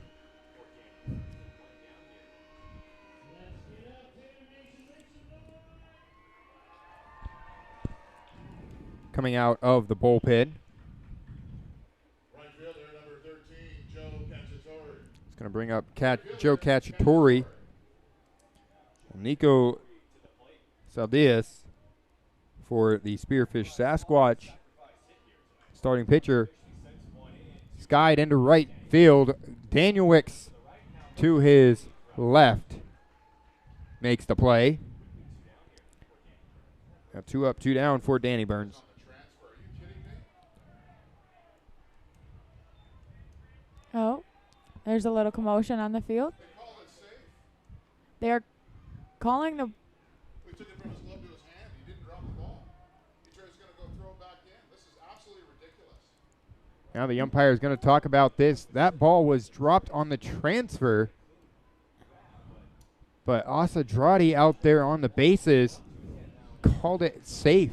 Coming out of the bullpen. Right fielder number 13, Joe Cacciatore. It's going to bring up Joe Cacciatore. Nico Saldias for the Spearfish Sasquatch. Starting pitcher. Skied into right field. Daniel Wicks to his left makes the play. Now 2 up, 2 down for Danny Burns. Oh, there's a little commotion on the field. They are calling the... We took it from his glove to his hand. He didn't drop the ball. He tries going to go throw it back in. This is absolutely ridiculous. Now the umpire is going to talk about this. That ball was dropped on the transfer, but Asadradi out there on the bases called it safe.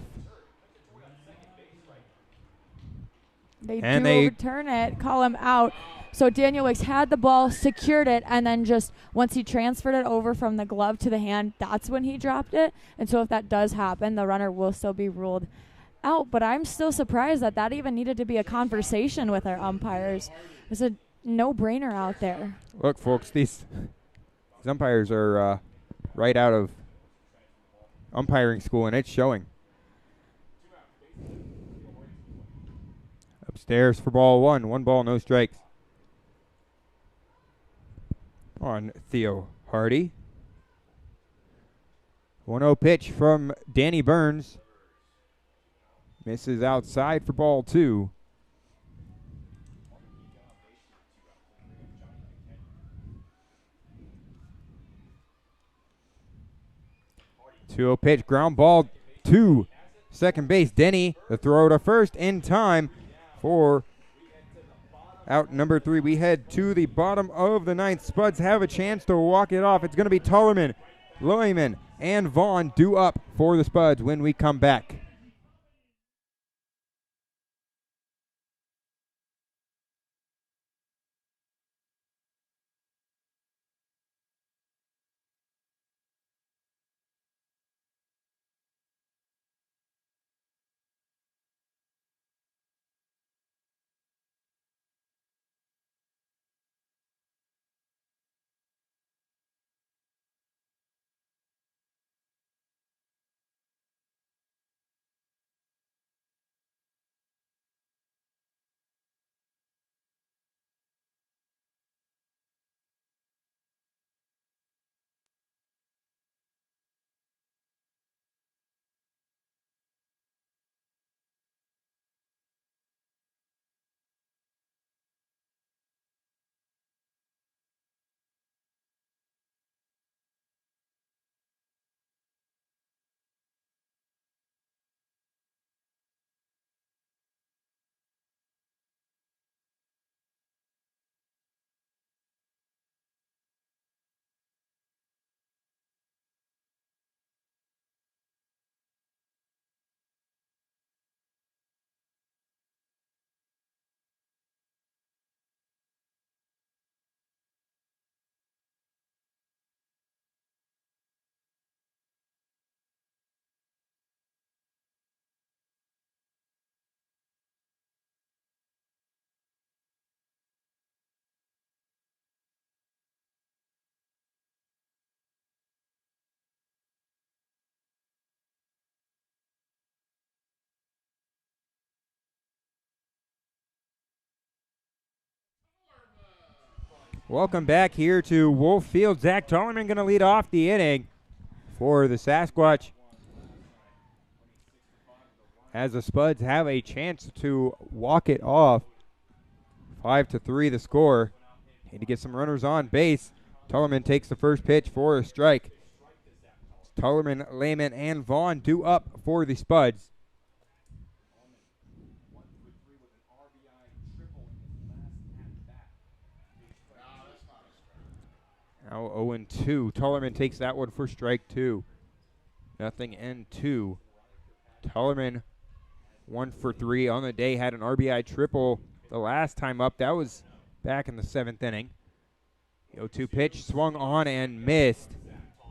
They And do they overturn it, call him out. So Daniel Wicks had the ball, secured it, and then just once he transferred it over from the glove to the hand, that's when he dropped it. And so if that does happen, the runner will still be ruled out. But I'm still surprised that that even needed to be a conversation with our umpires. It's a no-brainer out there. Look, folks, these umpires are right out of umpiring school, and it's showing. Upstairs for ball 1. 1 ball, no strikes. On Theo Hardy. 1-0 pitch from Danny Burns. Misses outside for ball 2. Two-0 pitch, ground ball to second base. Denny, the throw to first in time for out number 3. We head to the bottom of the 9th. Spuds have a chance to walk it off. It's going to be Tullerman, Loyman, and Vaughn due up for the Spuds when we come back. Welcome back here to Wolf Field. Zach Tollerman going to lead off the inning for the Sasquatch, as the Spuds have a chance to walk it off. 5-3 the score. Need to get some runners on base. Tollerman takes the first pitch for a strike. Tollerman, Lehman, and Vaughn due up for the Spuds. Now 0-2. Tollerman takes that one for strike 2. Nothing and 2. Tollerman 1 for 3 on the day. Had an RBI triple the last time up. That was back in the 7th inning. The 0-2 pitch swung on and missed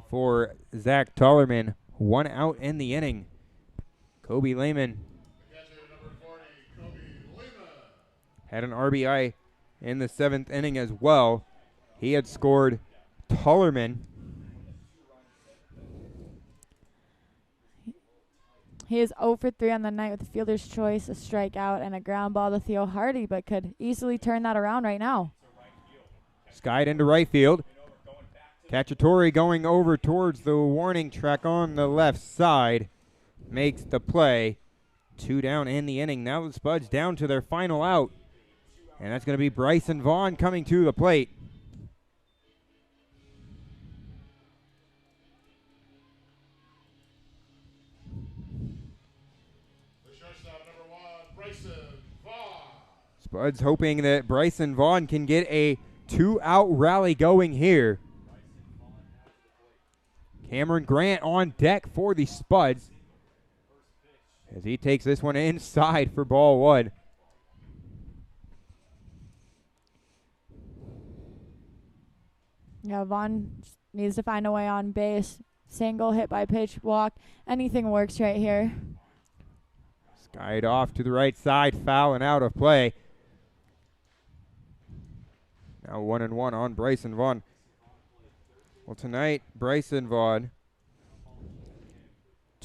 for Zach Tollerman. 1 out in the inning. Kobe Lehman had an RBI in the 7th inning as well. He had scored. Tollerman, he is 0 for 3 on the night with a fielder's choice, a strikeout, and a ground ball to Theo Hardy, but could easily turn that around right now. Skied into right field. Cacciatore going over towards the warning track on the left side. Makes the play. 2 down in the inning. Now the Spuds down to their final out. And that's going to be Bryson Vaughn coming to the plate. Spuds hoping that Bryson Vaughn can get a 2-out rally going here. Cameron Grant on deck for the Spuds as he takes this one inside for ball 1. Yeah, Vaughn needs to find a way on base. Single, hit by pitch, walk. Anything works right here. Skied off to the right side, foul and out of play. Now 1-1 on Bryson Vaughn. Well, tonight, Bryson Vaughn,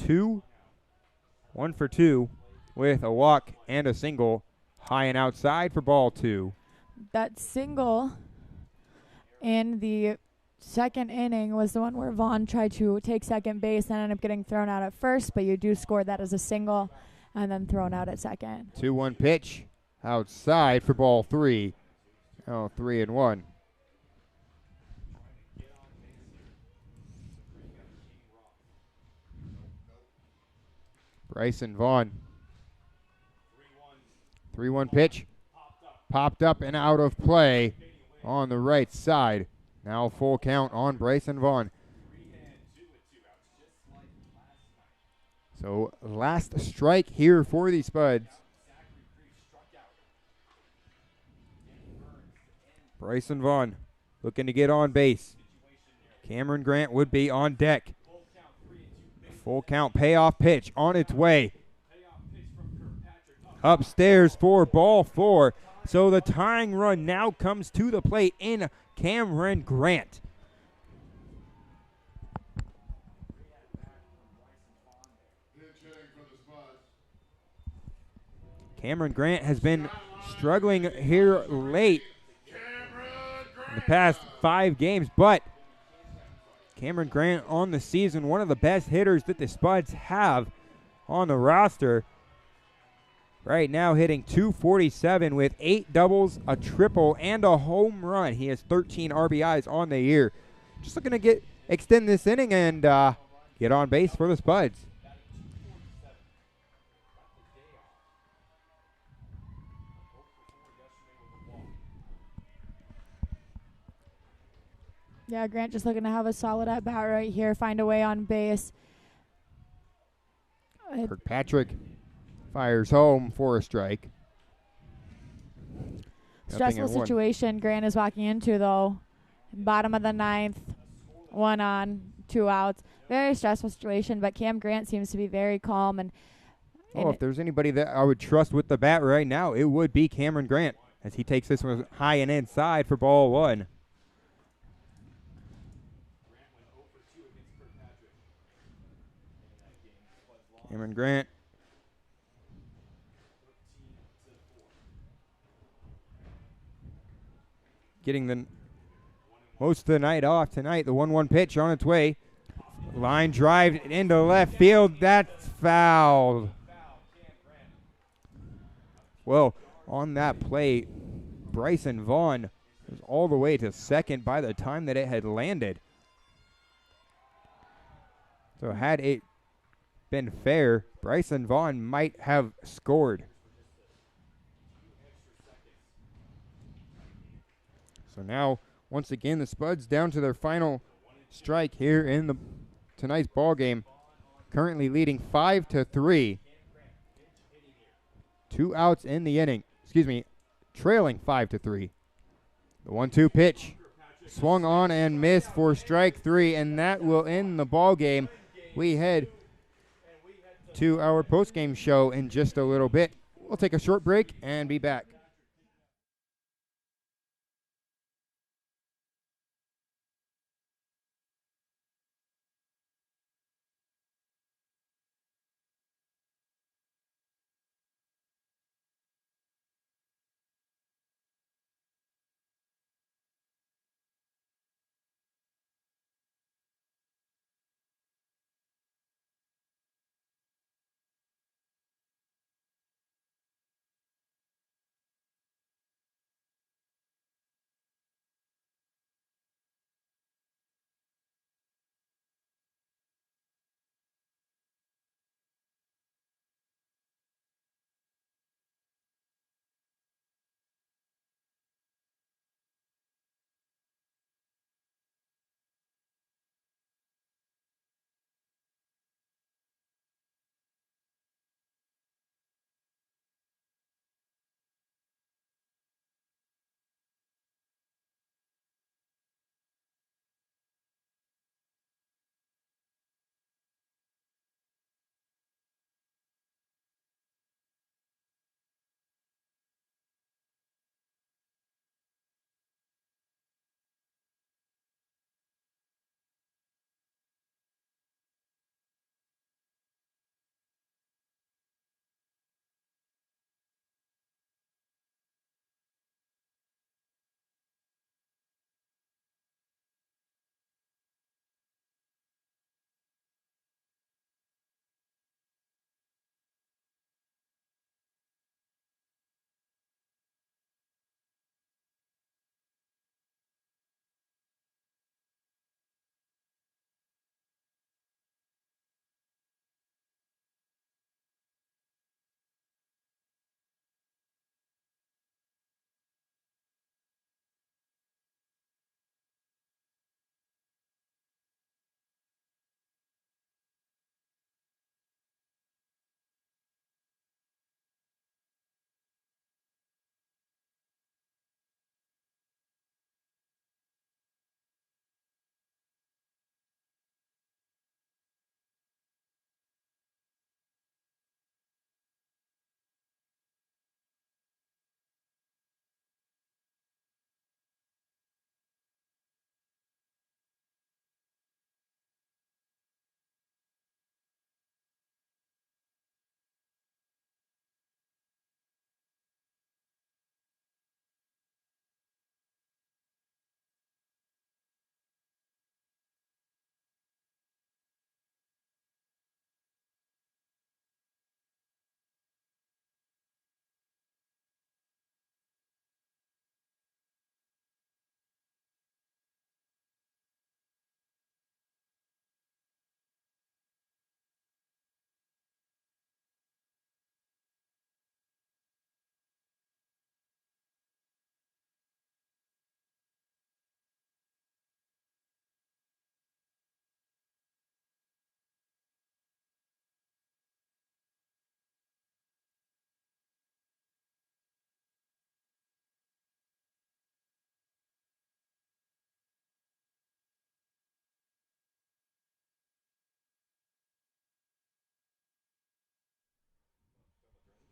1 for 2 with a walk and a single, high and outside for ball 2. That single in the 2nd inning was the one where Vaughn tried to take second base and ended up getting thrown out at first, but you do score that as a single and then thrown out at second. 2-1 pitch outside for ball 3. Now 3-1. Bryson Vaughn. 3-1 pitch. Popped up and out of play on the right side. Now full count on Bryson Vaughn. So last strike here for the Spuds. Bryson Vaughn looking to get on base. Cameron Grant would be on deck. Full count payoff pitch on its way. Upstairs for ball 4. So the tying run now comes to the plate in Cameron Grant. Cameron Grant has been struggling here late in the past 5 games, but Cameron Grant on the season, one of the best hitters that the Spuds have on the roster. Right now hitting .247 with 8 doubles, a triple, and a home run. He has 13 RBIs on the year. Just looking to extend this inning and get on base for the Spuds. Yeah, Grant just looking to have a solid at bat right here, find a way on base. Kirkpatrick fires home for a strike. Stressful situation Grant is walking into, though. Bottom of the 9th, 1 on, 2 outs. Very stressful situation, but Cam Grant seems to be very calm. And if there's anybody that I would trust with the bat right now, it would be Cameron Grant, as he takes this one high and inside for ball 1. Cameron Grant getting the most of the night off tonight. The 1-1 pitch on its way. Line drive into left field. That's fouled. Well, on that play, Bryson Vaughn was all the way to second by the time that it had landed. So had it been fair, Bryson Vaughn might have scored. So now, once again, the Spuds down to their final strike here in tonight's ball game, currently leading 5-3. 2 outs in the inning. Trailing 5-3. The 1-2 pitch swung on and missed for strike 3, and that will end the ball game. We head to our post-game show in just a little bit. We'll take a short break and be back.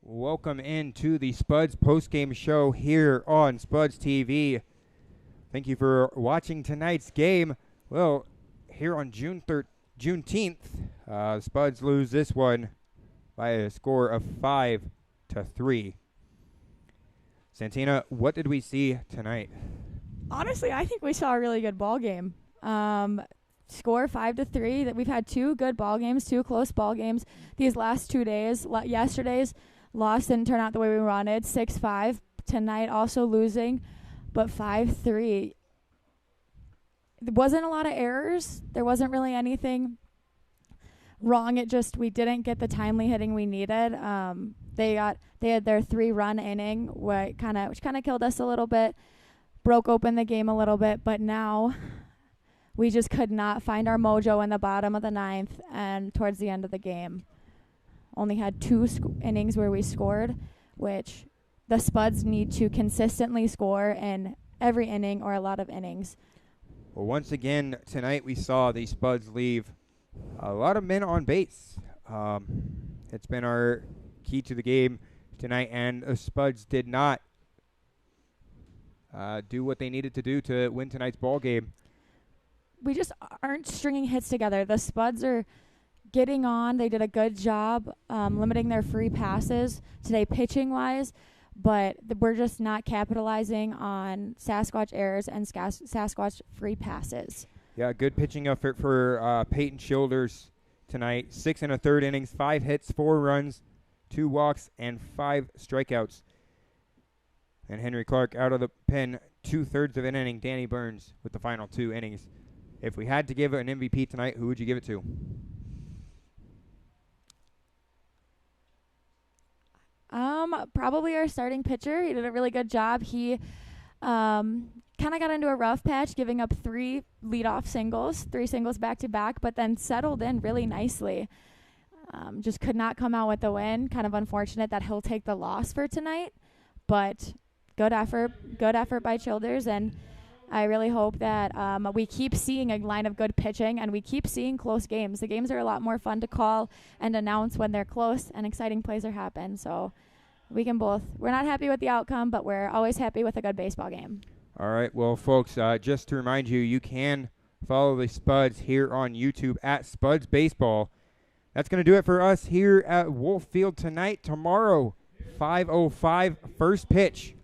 Welcome into the Spuds post-game show here on SpudsTV. Thank you for watching tonight's game. Well, here on Juneteenth, Spuds lose this one by a score of 5-3. Santina, what did we see tonight? Honestly, I think we saw a really good ball game. Score 5-3. That we've had two good ball games, two close ball games these last 2 days. Yesterday's loss didn't turn out the way we wanted. 6-5. Tonight also losing, but 5-3. There wasn't a lot of errors. There wasn't really anything wrong. It just we didn't get the timely hitting we needed. They had their 3-run inning, which kind of killed us a little bit, broke open the game a little bit. But now we just could not find our mojo in the bottom of the ninth, and towards the end of the game, only had two innings where we scored, which the Spuds need to consistently score in every inning or a lot of innings. Well, once again, tonight we saw the Spuds leave a lot of men on base. It's been our key to the game tonight, and the Spuds did not do what they needed to do to win tonight's ball game. We just aren't stringing hits together. The Spuds are getting on. They did a good job limiting their free passes today pitching-wise, but we're just not capitalizing on Sasquatch errors and Sasquatch free passes. Yeah, good pitching effort for Peyton Childers tonight. 6 1/3 innings, 5 hits, 4 runs, 2 walks, and 5 strikeouts. And Henry Clark out of the pen 2/3 of an inning. Danny Burns with the final 2 innings. If we had to give an MVP tonight, who would you give it to? Probably our starting pitcher. He did a really good job. He kind of got into a rough patch, giving up 3 leadoff singles, 3 singles back-to-back, but then settled in really nicely. Just could not come out with the win. Kind of unfortunate that he'll take the loss for tonight, but good effort by Childers, and I really hope that we keep seeing a line of good pitching and we keep seeing close games. The games are a lot more fun to call and announce when they're close and exciting plays are happening. So we're not happy with the outcome, but we're always happy with a good baseball game. All right, well, folks, just to remind you, you can follow the Spuds here on YouTube at Spuds Baseball. That's going to do it for us here at Wolf Field tonight. Tomorrow, 5:05, first pitch